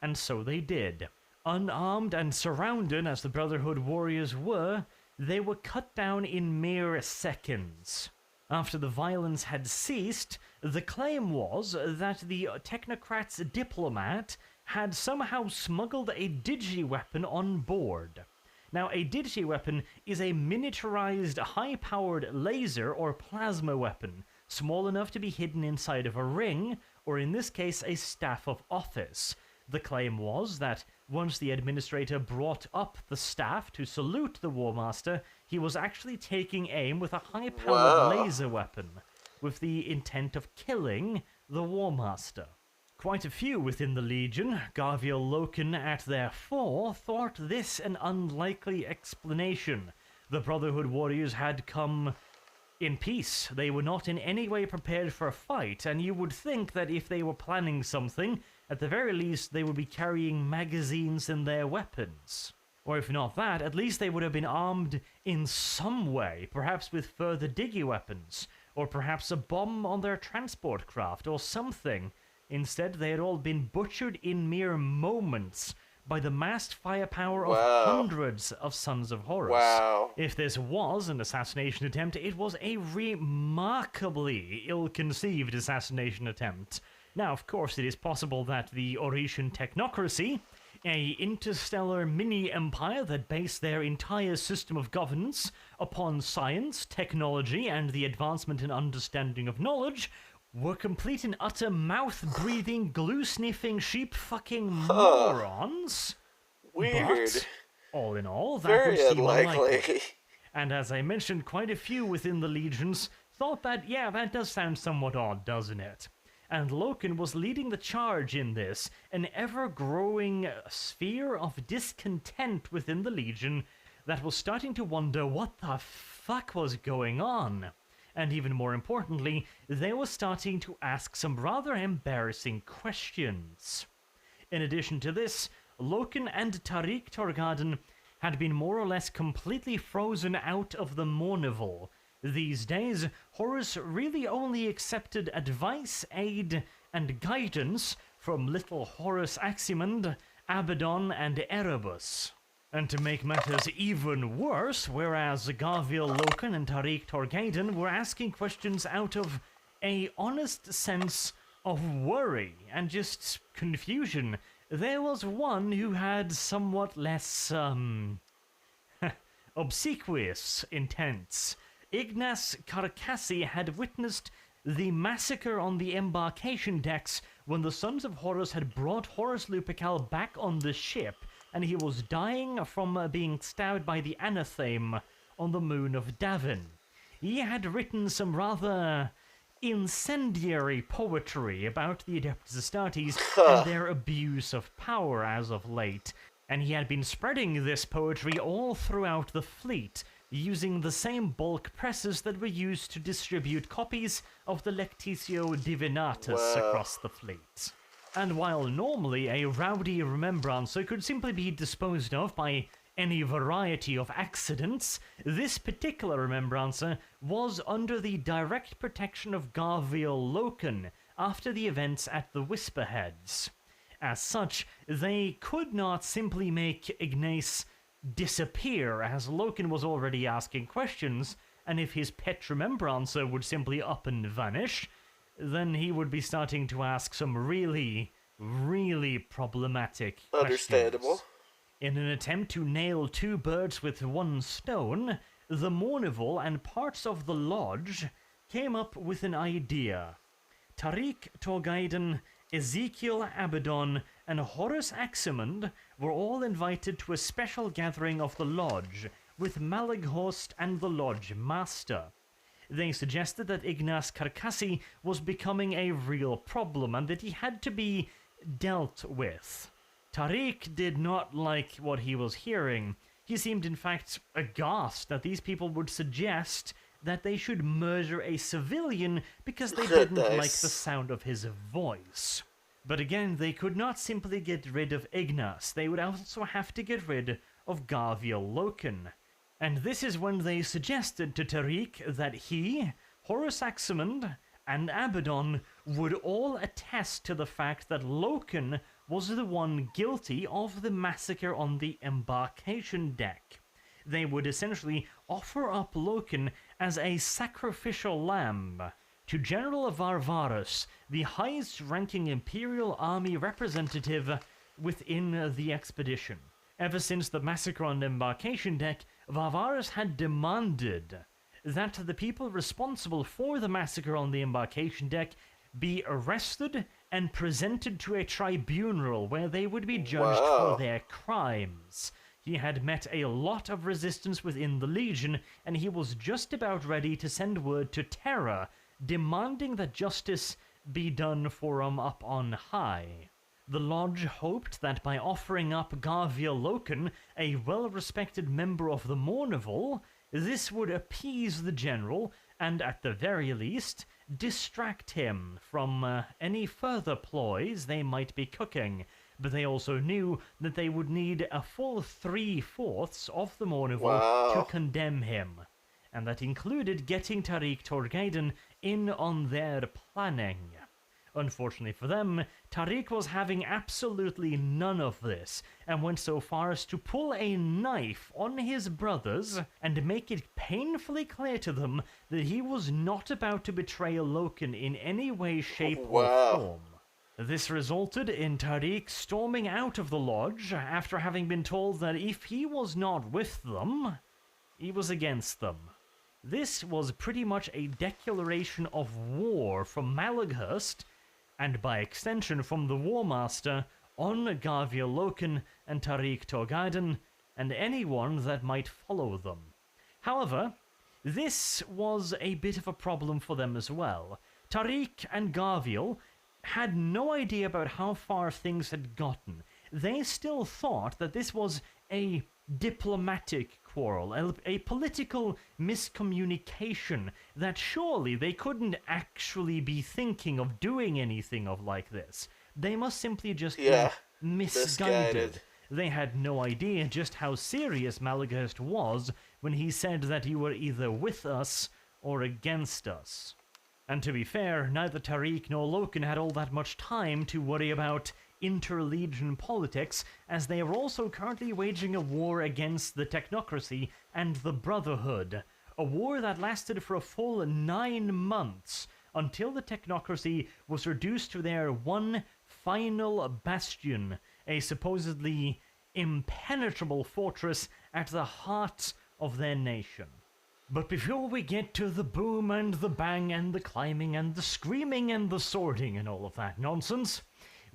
And so they did. Unarmed and surrounded as the Brotherhood warriors were, they were cut down in mere seconds. After the violence had ceased, the claim was that the Technocrats' diplomat had somehow smuggled a digi-weapon on board. Now, a digi-weapon is a miniaturized, high-powered laser or plasma weapon, small enough to be hidden inside of a ring, or in this case, a staff of office. The claim was that once the administrator brought up the staff to salute the War Master, he was actually taking aim with a high-powered laser weapon, with the intent of killing the War Master. Quite a few within the Legion, Garviel Loken at their fore, thought this an unlikely explanation. The Brotherhood warriors had come in peace. They were not in any way prepared for a fight, and you would think that if they were planning something, at the very least they would be carrying magazines in their weapons. Or if not that, at least they would have been armed in some way, perhaps with further digi-weapons, or perhaps a bomb on their transport craft, or something. Instead, they had all been butchered in mere moments by the massed firepower of hundreds of Sons of Horus. If this was an assassination attempt, it was a remarkably ill-conceived assassination attempt. Now, of course, it is possible that the Orician Technocracy, a interstellar mini-empire that based their entire system of governance upon science, technology, and the advancement and understanding of knowledge, were complete and utter mouth-breathing, glue-sniffing, sheep-fucking morons. Weird. But, all in all, that Very would seem unlikely. unlikely. And as I mentioned, quite a few within the legions thought that, yeah, that does sound somewhat odd, doesn't it? And Loken was leading the charge in this, an ever-growing sphere of discontent within the Legion that was starting to wonder what the fuck was going on. And even more importantly, they were starting to ask some rather embarrassing questions. In addition to this, Loken and Tariq Torgaden had been more or less completely frozen out of the Mournival. These days, Horus really only accepted advice, aid, and guidance from little Horus Aximand, Abaddon, and Erebus. And to make matters even worse, whereas Garviel Loken and Tariq Torgaden were asking questions out of a honest sense of worry and just confusion, there was one who had somewhat less, obsequious intents. Ignace Carcassi had witnessed the massacre on the embarkation decks when the Sons of Horus had brought Horus Lupercal back on the ship, and he was dying from being stabbed by the Anathame on the moon of Davin. He had written some rather incendiary poetry about the Adeptus Astartes and their abuse of power as of late, and he had been spreading this poetry all throughout the fleet, using the same bulk presses that were used to distribute copies of the Lectitio Divinatus across the fleet. And while normally a rowdy remembrancer could simply be disposed of by any variety of accidents, this particular remembrancer was under the direct protection of Garviel Loken after the events at the Whisperheads. As such, they could not simply make Ignace disappear, as Loken was already asking questions, and if his pet remembrancer would simply up and vanish, then he would be starting to ask some really problematic Understandable. questions. In an attempt to nail two birds with one stone, the Mournival and parts of the Lodge came up with an idea. Tariq Torgaiden, Ezekiel Abaddon, and Horus Aximand were all invited to a special gathering of the Lodge, with Malaghost and the Lodge Master. They suggested that Ignace Carcassi was becoming a real problem and that he had to be dealt with. Tariq did not like what he was hearing. He seemed in fact aghast that these people would suggest that they should murder a civilian because they didn't like the sound of his voice. But again, they could not simply get rid of Ignace. They would also have to get rid of Garviel Loken. And this is when they suggested to Tariq that he, Horus Aximand, and Abaddon would all attest to the fact that Loken was the one guilty of the massacre on the embarkation deck. They would essentially offer up Loken as a sacrificial lamb to General Varvarus, the highest-ranking Imperial Army representative within the expedition. Ever since the massacre on the embarkation deck, Varvarus had demanded that the people responsible for the massacre on the embarkation deck be arrested and presented to a tribunal where they would be judged for their crimes. He had met a lot of resistance within the Legion, and he was just about ready to send word to Terra, demanding that justice be done for him up on high. The Lodge hoped that by offering up Garviel Loken, a well-respected member of the Mournival, this would appease the general and, at the very least, distract him from any further ploys they might be cooking. But they also knew that they would need a full 3/4 of the Mournival to condemn him, and that included getting Tariq Torgaiden in on their planning. Unfortunately for them, Tariq was having absolutely none of this, and went so far as to pull a knife on his brothers and make it painfully clear to them that he was not about to betray Loken in any way, shape, or form. This resulted in Tariq storming out of the Lodge after having been told that if he was not with them, he was against them. This was pretty much a declaration of war from Malaghurst, and by extension from the War Master, on Garviel Loken and Tariq Torgaiden, and anyone that might follow them. However, this was a bit of a problem for them as well. Tariq and Garviel had no idea about how far things had gotten. They still thought that this was a diplomatic quarrel, a political miscommunication, that surely they couldn't actually be thinking of doing anything of like this. They must simply just be misguided. They had no idea just how serious Malaghurst was when he said that you were either with us or against us. And to be fair, neither Tariq nor Loken had all that much time to worry about interlegion politics, as they are also currently waging a war against the Technocracy and the Brotherhood, a war that lasted for a full 9 months, until the Technocracy was reduced to their one final bastion, a supposedly impenetrable fortress at the heart of their nation. But before we get to the boom and the bang and the climbing and the screaming and the swording and all of that nonsense,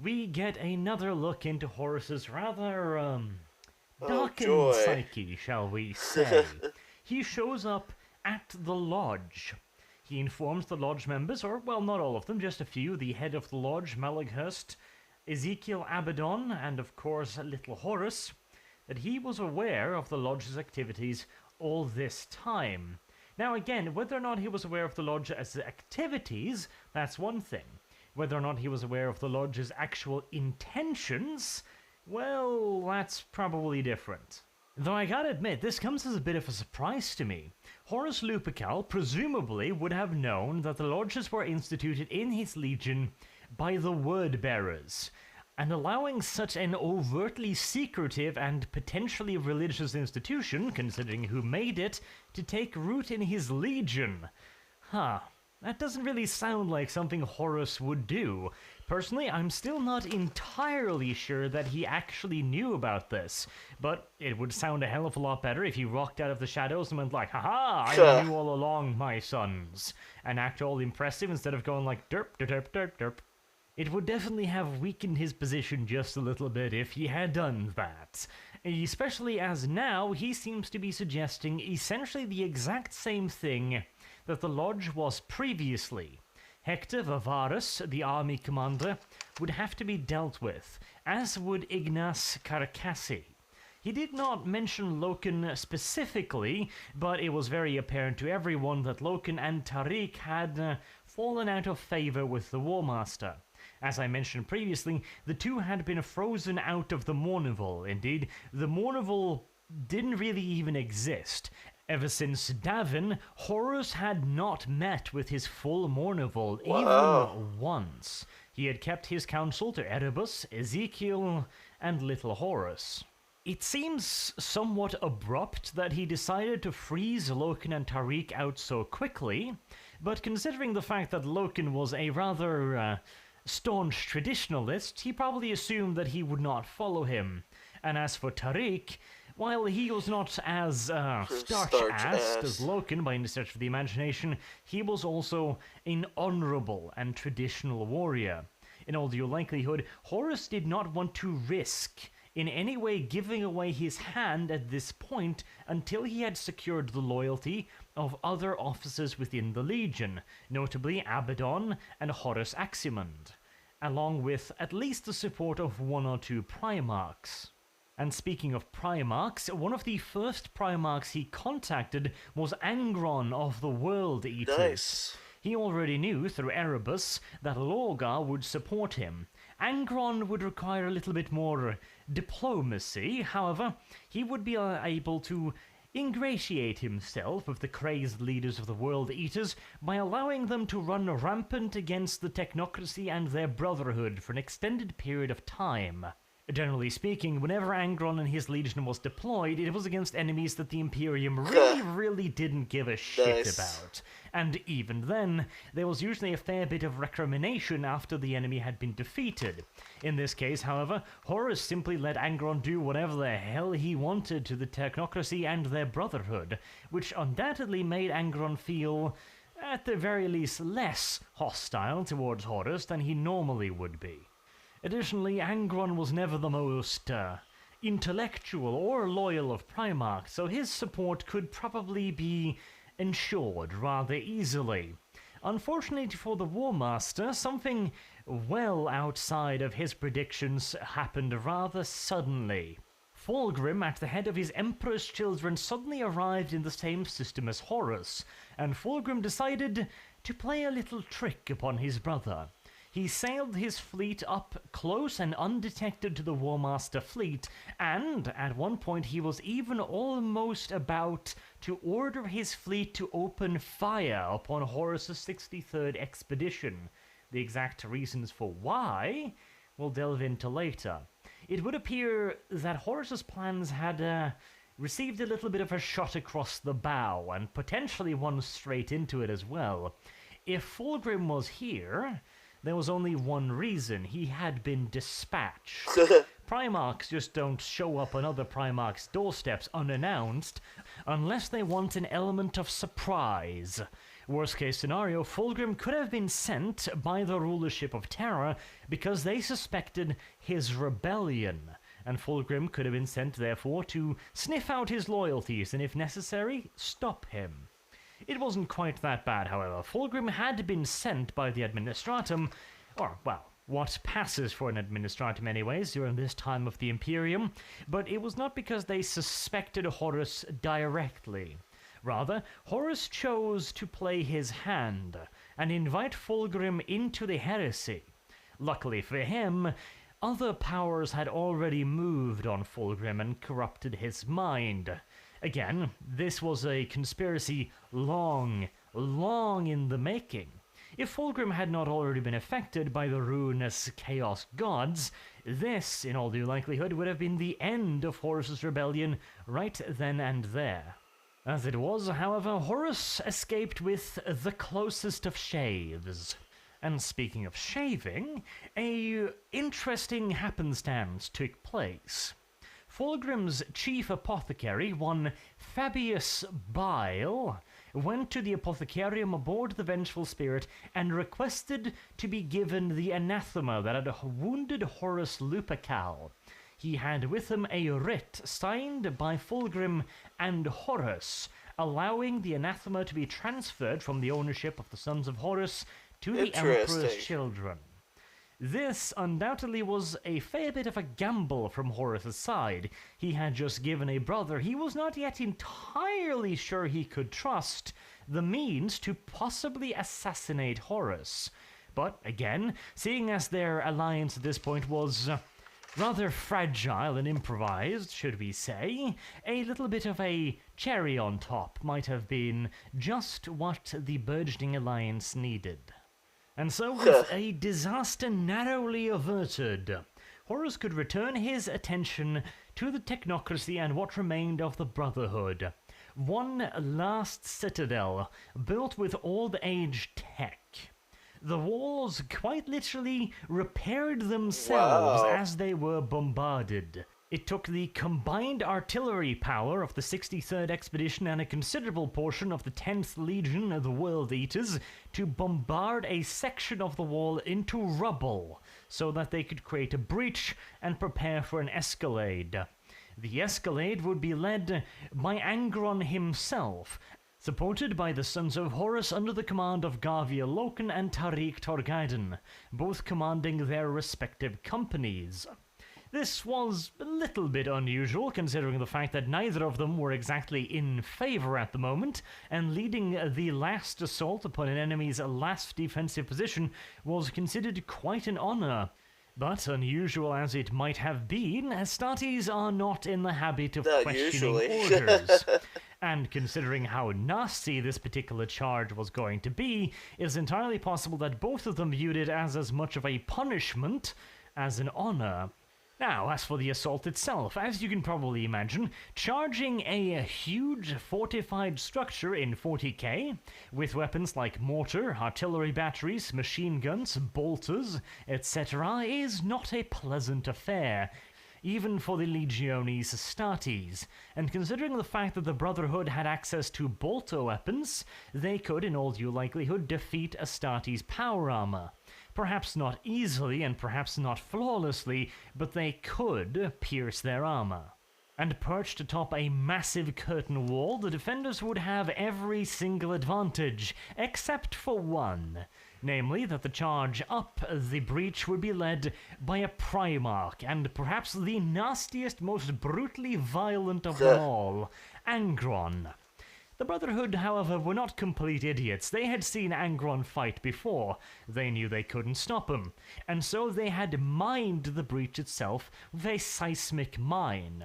we get another look into Horus's rather, darkened psyche, shall we say. He shows up at the Lodge. He informs the Lodge members, or, well, not all of them, just a few, the head of the Lodge, Malaghurst, Ezekiel Abaddon, and of course, little Horus, that he was aware of the Lodge's activities all this time. Now again, whether or not he was aware of the Lodge's activities, that's one thing. Whether or not he was aware of the Lodge's actual intentions, well, that's probably different. Though I gotta admit, this comes as a bit of a surprise to me. Horus Lupercal presumably would have known that the Lodges were instituted in his legion by the Word-Bearers, and allowing such an overtly secretive and potentially religious institution, considering who made it, to take root in his legion. That doesn't really sound like something Horus would do. Personally, I'm still not entirely sure that he actually knew about this, but it would sound a hell of a lot better if he rocked out of the shadows and went like, haha, I knew all along, my sons, and act all impressive instead of going like, derp, derp, derp, derp. It would definitely have weakened his position just a little bit if he had done that, especially as now he seems to be suggesting essentially the exact same thing that the Lodge was previously. Hector Vavarus, the army commander, would have to be dealt with, as would Ignace Carcassi. He did not mention Loken specifically, but it was very apparent to everyone that Loken and Tariq had fallen out of favor with the War Master. As I mentioned previously, the two had been frozen out of the Mournival. Indeed, the Mournival didn't really even exist. Ever since Davin, Horus had not met with his full Mournival even once. He had kept his counsel to Erebus, Ezekiel, and Little Horus. It seems somewhat abrupt that he decided to freeze Loken and Tariq out so quickly, but considering the fact that Loken was a rather staunch traditionalist, he probably assumed that he would not follow him. And as for Tariq, while he was not as starch-assed as Loken by any stretch of the imagination, he was also an honorable and traditional warrior. In all due likelihood, Horus did not want to risk in any way giving away his hand at this point until he had secured the loyalty of other officers within the Legion, notably Abaddon and Horus Aximand, along with at least the support of one or two Primarchs. And speaking of Primarchs, one of the first Primarchs he contacted was Angron of the World Eaters. Nice. He already knew through Erebus that Lorgar would support him. Angron would require a little bit more diplomacy, however, he would be able to ingratiate himself with the crazed leaders of the World Eaters by allowing them to run rampant against the Technocracy and their Brotherhood for an extended period of time. Generally speaking, whenever Angron and his legion was deployed, it was against enemies that the Imperium really didn't give a shit about. And even then, there was usually a fair bit of recrimination after the enemy had been defeated. In this case, however, Horus simply let Angron do whatever the hell he wanted to the Technocracy and their Brotherhood, which undoubtedly made Angron feel, at the very least, less hostile towards Horus than he normally would be. Additionally, Angron was never the most intellectual or loyal of Primarchs, so his support could probably be ensured rather easily. Unfortunately for the War Master, something well outside of his predictions happened rather suddenly. Fulgrim, at the head of his Emperor's Children, suddenly arrived in the same system as Horus, and Fulgrim decided to play a little trick upon his brother. He sailed his fleet up close and undetected to the War Master fleet, and at one point he was even almost about to order his fleet to open fire upon Horus's 63rd expedition. The exact reasons for why we'll delve into later. It would appear that Horus's plans had received a little bit of a shot across the bow, and potentially one straight into it as well. If Fulgrim was here, there was only one reason: he had been dispatched. Primarchs just don't show up on other Primarchs' doorsteps unannounced unless they want an element of surprise. Worst case scenario, Fulgrim could have been sent by the rulership of Terra because they suspected his rebellion, and Fulgrim could have been sent therefore to sniff out his loyalties and, if necessary, stop him. It wasn't quite that bad, however. Fulgrim had been sent by the Administratum, or, well, what passes for an administratum anyways during this time of the Imperium, but it was not because they suspected Horus directly. Rather, Horus chose to play his hand and invite Fulgrim into the heresy. Luckily for him, other powers had already moved on Fulgrim and corrupted his mind. Again, this was a conspiracy long in the making. If Fulgrim had not already been affected by the ruinous Chaos Gods, this, in all due likelihood, would have been the end of Horus's rebellion right then and there. As it was, however, Horus escaped with the closest of shaves. And speaking of shaving, a interesting happenstance took place. Fulgrim's chief apothecary, one Fabius Bile, went to the apothecarium aboard the Vengeful Spirit and requested to be given the anathema that had wounded Horus Lupercal. He had with him a writ signed by Fulgrim and Horus, allowing the anathema to be transferred from the ownership of the Sons of Horus to the Emperor's children. This undoubtedly was a fair bit of a gamble from Horus' side. He had just given a brother he was not yet entirely sure he could trust the means to possibly assassinate Horus. But again, seeing as their alliance at this point was rather fragile and improvised, should we say, a little bit of a cherry on top might have been just what the burgeoning alliance needed. And so, with a disaster narrowly averted, Horus could return his attention to the technocracy and what remained of the Brotherhood. One last citadel, built with old-age tech. The walls quite literally repaired themselves as they were bombarded. It took the combined artillery power of the 63rd Expedition and a considerable portion of the 10th Legion of the World Eaters to bombard a section of the wall into rubble so that they could create a breach and prepare for an escalade. The escalade would be led by Angron himself, supported by the Sons of Horus under the command of Garvia Loken and Tariq Torgaiden, both commanding their respective companies. This was a little bit unusual, considering the fact that neither of them were exactly in favor at the moment, and leading the last assault upon an enemy's last defensive position was considered quite an honor. But unusual as it might have been, Astartes are not in the habit of questioning orders. And considering how nasty this particular charge was going to be, it is entirely possible that both of them viewed it as much of a punishment as an honor. Now, as for the assault itself, as you can probably imagine, charging a huge fortified structure in 40k, with weapons like mortar, artillery batteries, machine guns, bolters, etc., is not a pleasant affair, even for the Legiones Astartes, and considering the fact that the Brotherhood had access to bolter weapons, they could, in all due likelihood, defeat Astartes' power armor. Perhaps not easily and perhaps not flawlessly, but they could pierce their armor. And perched atop a massive curtain wall, the defenders would have every single advantage, except for one. Namely, that the charge up the breach would be led by a Primarch, and perhaps the nastiest, most brutally violent of them all, Angron. The Brotherhood, however, were not complete idiots. They had seen Angron fight before. They knew they couldn't stop him, and so they had mined the breach itself with a seismic mine.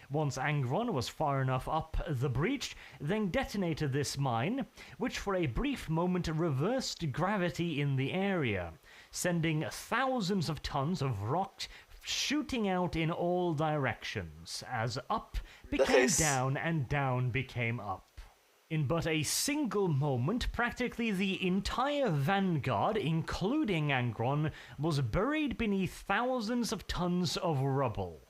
Once Angron was far enough up the breach, then detonated this mine, which for a brief moment reversed gravity in the area, sending thousands of tons of rock shooting out in all directions, as up became down and down became up. In but a single moment, practically the entire vanguard, including Angron, was buried beneath thousands of tons of rubble.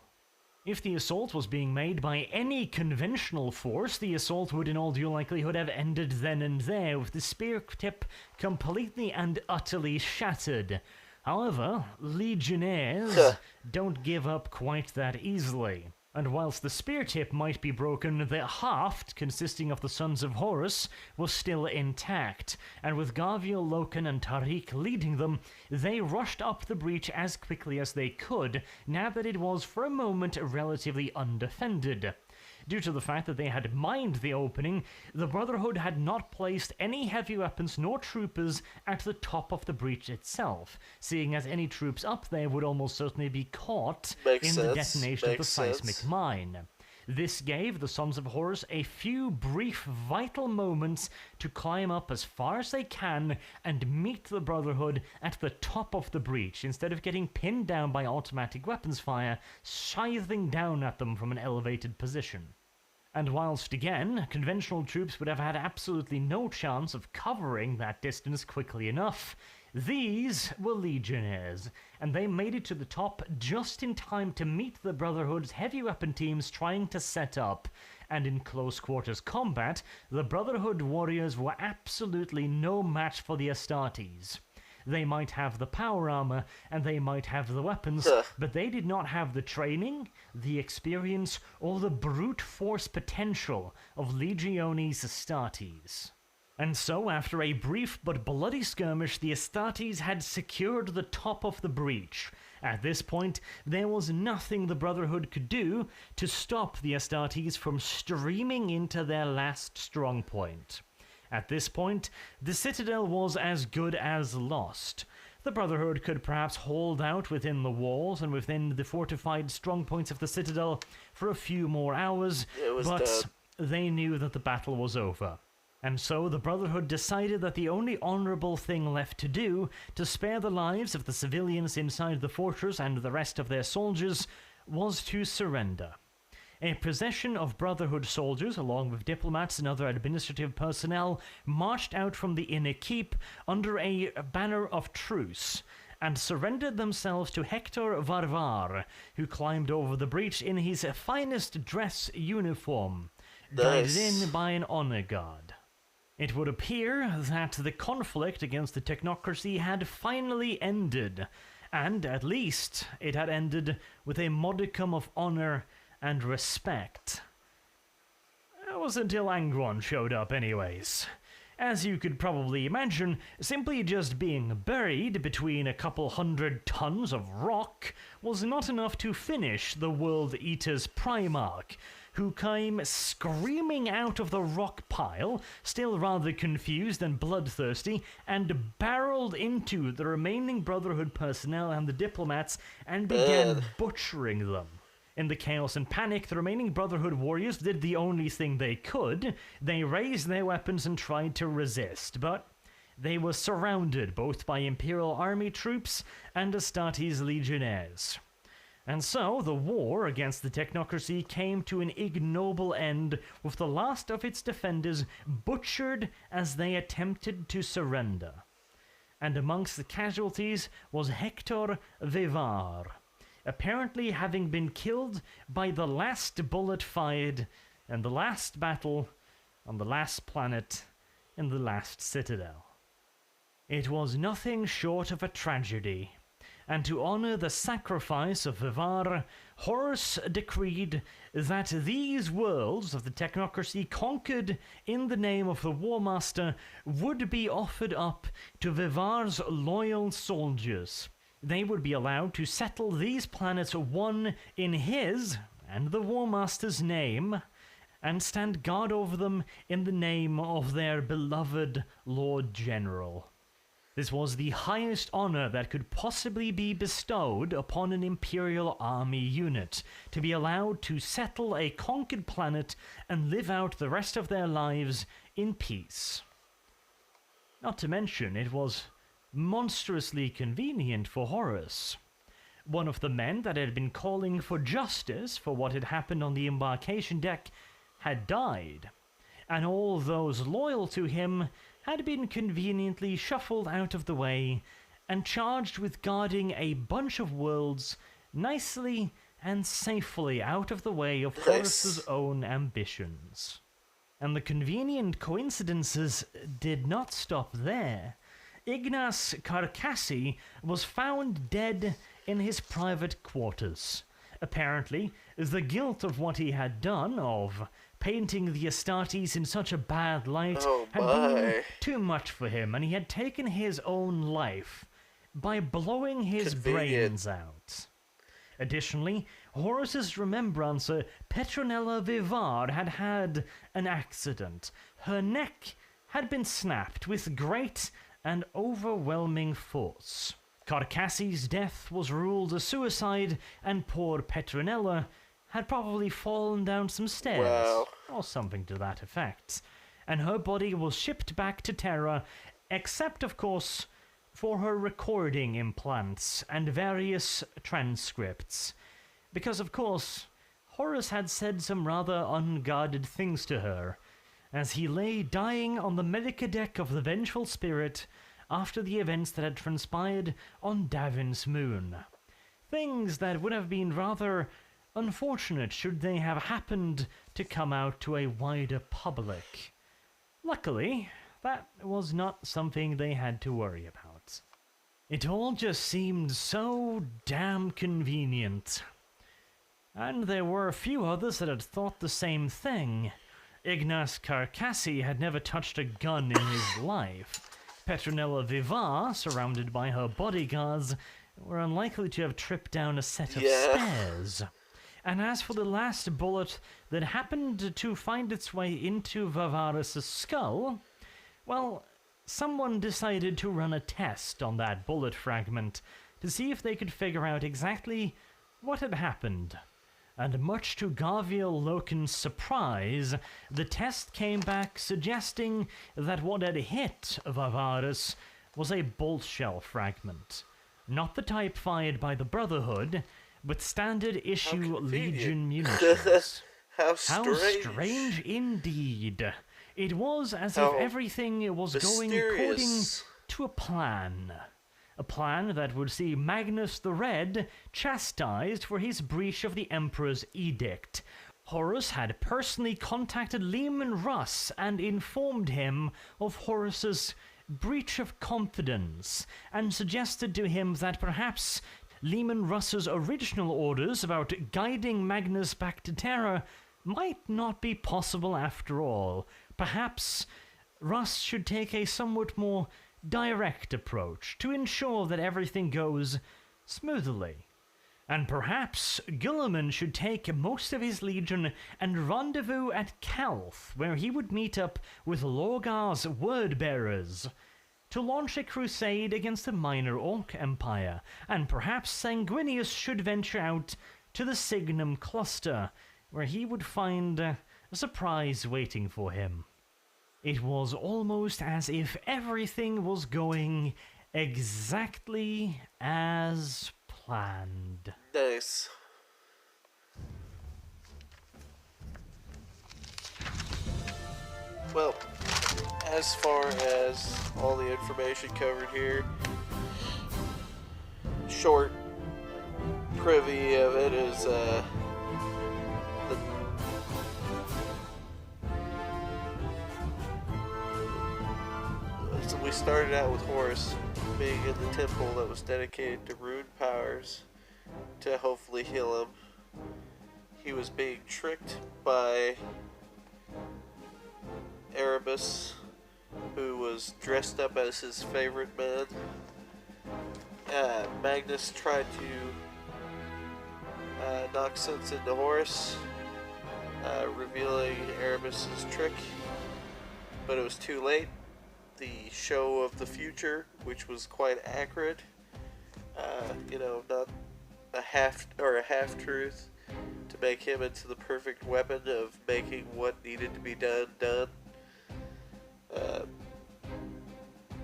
If the assault was being made by any conventional force, the assault would in all due likelihood have ended then and there, with the spear tip completely and utterly shattered. However, Legionnaires don't give up quite that easily. And whilst the spear tip might be broken, the haft, consisting of the sons of Horus, was still intact, and with Gavial, Loken, and Tariq leading them, they rushed up the breach as quickly as they could, now that it was for a moment relatively undefended. Due to the fact that they had mined the opening, the Brotherhood had not placed any heavy weapons nor troopers at the top of the breach itself, seeing as any troops up there would almost certainly be caught Makes in sense. the detonation of the Makes seismic sense. mine. This gave the Sons of Horus a few brief, vital moments to climb up as far as they can and meet the Brotherhood at the top of the breach, instead of getting pinned down by automatic weapons fire, scything down at them from an elevated position. And whilst again, conventional troops would have had absolutely no chance of covering that distance quickly enough, these were legionnaires, and they made it to the top just in time to meet the Brotherhood's heavy weapon teams trying to set up, and in close quarters combat, the Brotherhood warriors were absolutely no match for the Astartes. They might have the power armor, and they might have the weapons, but they did not have the training, the experience, or the brute force potential of Legiones Astartes. And so, after a brief but bloody skirmish, the Astartes had secured the top of the breach. At this point, there was nothing the Brotherhood could do to stop the Astartes from streaming into their last strong point. At this point, the Citadel was as good as lost. The Brotherhood could perhaps hold out within the walls and within the fortified strongpoints of the Citadel for a few more hours, but dead. they knew that the battle was over. And so the Brotherhood decided that the only honorable thing left to do to spare the lives of the civilians inside the fortress and the rest of their soldiers was to surrender. A procession of Brotherhood soldiers, along with diplomats and other administrative personnel, marched out from the inner keep under a banner of truce, and surrendered themselves to Hector Varvar, who climbed over the breach in his finest dress uniform, guided in by an honor guard. It would appear that the conflict against the technocracy had finally ended, and at least it had ended with a modicum of honor and respect. It was until Angron showed up anyways. As you could probably imagine, simply just being buried between a couple 100 tons of rock was not enough to finish the World Eater's Primarch, who came screaming out of the rock pile, still rather confused and bloodthirsty, and barreled into the remaining Brotherhood personnel and the diplomats and began butchering them. In the chaos and panic, the remaining Brotherhood warriors did the only thing they could. They raised their weapons and tried to resist, but they were surrounded both by Imperial Army troops and Astartes legionnaires. And so, the war against the technocracy came to an ignoble end, with the last of its defenders butchered as they attempted to surrender. And amongst the casualties was Hector Vivar, apparently having been killed by the last bullet fired in the last battle on the last planet in the last citadel. It was nothing short of a tragedy, and to honor the sacrifice of Vivar, Horus decreed that these worlds of the technocracy conquered in the name of the War Master would be offered up to Vivar's loyal soldiers. They would be allowed to settle these planets one in his and the War Master's name, and stand guard over them in the name of their beloved Lord General. This was the highest honor that could possibly be bestowed upon an Imperial Army unit, to be allowed to settle a conquered planet and live out the rest of their lives in peace. Not to mention, it was monstrously convenient for Horus. One of the men that had been calling for justice for what had happened on the embarkation deck had died, and all those loyal to him had been conveniently shuffled out of the way and charged with guarding a bunch of worlds nicely and safely out of the way of Horus's own ambitions. And the convenient coincidences did not stop there. Ignace Carcassi was found dead in his private quarters. Apparently, The guilt of what he had done, of painting the Astartes in such a bad light, Oh had been my. too much for him, and he had taken his own life by blowing his Convenient. brains out. Additionally, Horus's remembrancer Petronella Vivar had had an accident. Her neck had been snapped with great and overwhelming force. Carcassi's death was ruled a suicide, and poor Petronella had probably fallen down some stairs, Wow. or something to that effect, and her body was shipped back to Terra, except, of course, for her recording implants and various transcripts. Because, of course, Horus had said some rather unguarded things to her, as he lay dying on the medica deck of the Vengeful Spirit after the events that had transpired on Davin's moon. Things that would have been rather unfortunate should they have happened to come out to a wider public. Luckily, that was not something they had to worry about. It all just seemed so damn convenient. And there were a few others that had thought the same thing. Ignace Carcassi had never touched a gun in his life. Petronella Vivar, surrounded by her bodyguards, were unlikely to have tripped down a set of stairs. And as for the last bullet that happened to find its way into Vavaris' skull, well, someone decided to run a test on that bullet fragment to see if they could figure out exactly what had happened. And much to Garviel Loken's surprise, the test came back suggesting that what had hit Vavaris was a bolt shell fragment. Not the type fired by the Brotherhood, but standard issue Legion munitions. How How strange. strange indeed. It was as How if everything was going according mysterious. to a plan. A plan that would see Magnus the Red chastised for his breach of the Emperor's edict. Horus had personally contacted Leman Russ and informed him of Horus's breach of confidence, and suggested to him that perhaps Leman Russ's original orders about guiding Magnus back to Terra might not be possible after all. Perhaps Russ should take a somewhat more direct approach to ensure that everything goes smoothly. And perhaps Guilliman should take most of his legion and rendezvous at Calth, where he would meet up with Lorgar's word-bearers to launch a crusade against the Minor Orc Empire, and perhaps Sanguinius should venture out to the Signum Cluster, where he would find a surprise waiting for him. It was almost as if everything was going exactly as planned. Nice. Well, as far as all the information covered here, short privy of it is so we started out with Horus being in the temple that was dedicated to rune powers to hopefully heal him. He was being tricked by Erebus, who was dressed up as his favorite man. Magnus tried to knock sense into Horus, revealing Erebus's trick, but it was too late. The show of the future, which was quite accurate, not a half truth, to make him into the perfect weapon of making what needed to be done.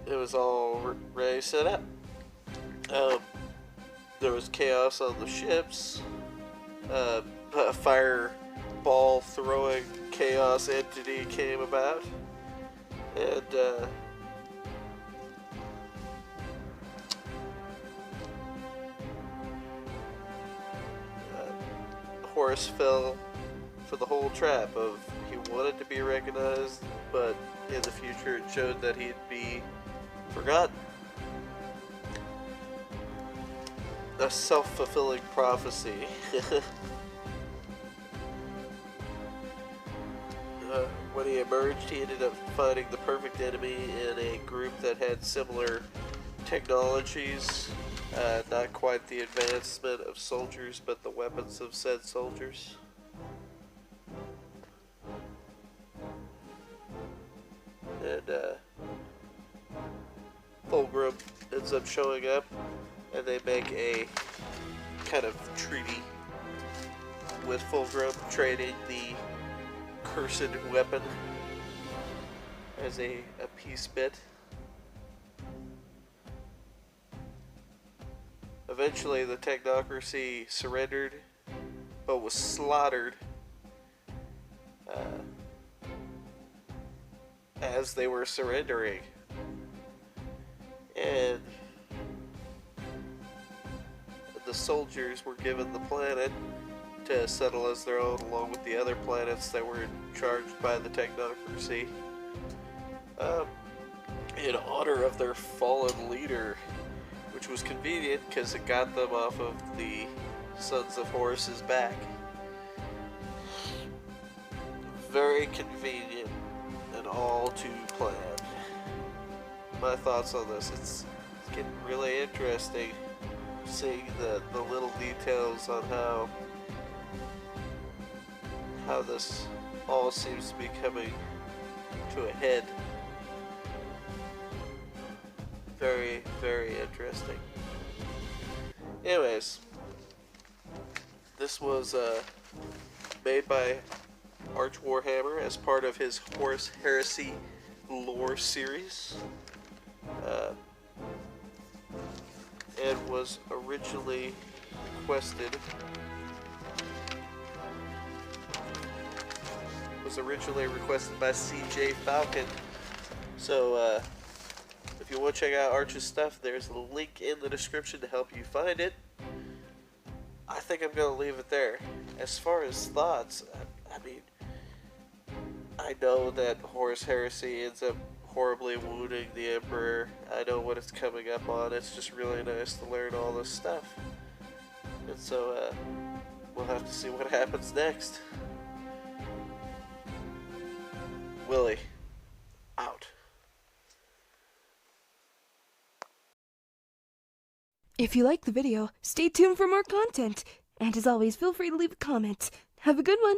It was all ready set up. There was chaos on the ships. A fireball throwing chaos entity came about, and Horus fell for the whole trap of he wanted to be recognized, but in the future it showed that he'd be forgotten. A self-fulfilling prophecy. When he emerged, he ended up finding the perfect enemy in a group that had similar technologies. Not quite the advancement of soldiers, but the weapons of said soldiers. And Fulgrim ends up showing up, and they make a kind of treaty with Fulgrim, trading the cursed weapon as a peace bit. Eventually, the technocracy surrendered, but was slaughtered as they were surrendering. And the soldiers were given the planet to settle as their own, along with the other planets that were charged by the technocracy, in honor of their fallen leader, which was convenient because it got them off of the Sons of Horus's back. Very convenient and all too planned. My thoughts on this, it's getting really interesting seeing the little details on how this all seems to be coming to a head. Very, very interesting. Anyways, this was made by Arch Warhammer as part of his Horus Heresy lore series, and was originally requested by CJ Falcon. So if you want to check out Arch's stuff, there's a link in the description to help you find it. I think I'm going to leave it there. As far as thoughts, I mean, I know that Horus Heresy ends up horribly wounding the Emperor. I know what it's coming up on. It's just really nice to learn all this stuff. And so, we'll have to see what happens next. Willie, out. If you like the video, stay tuned for more content. And as always, feel free to leave a comment. Have a good one!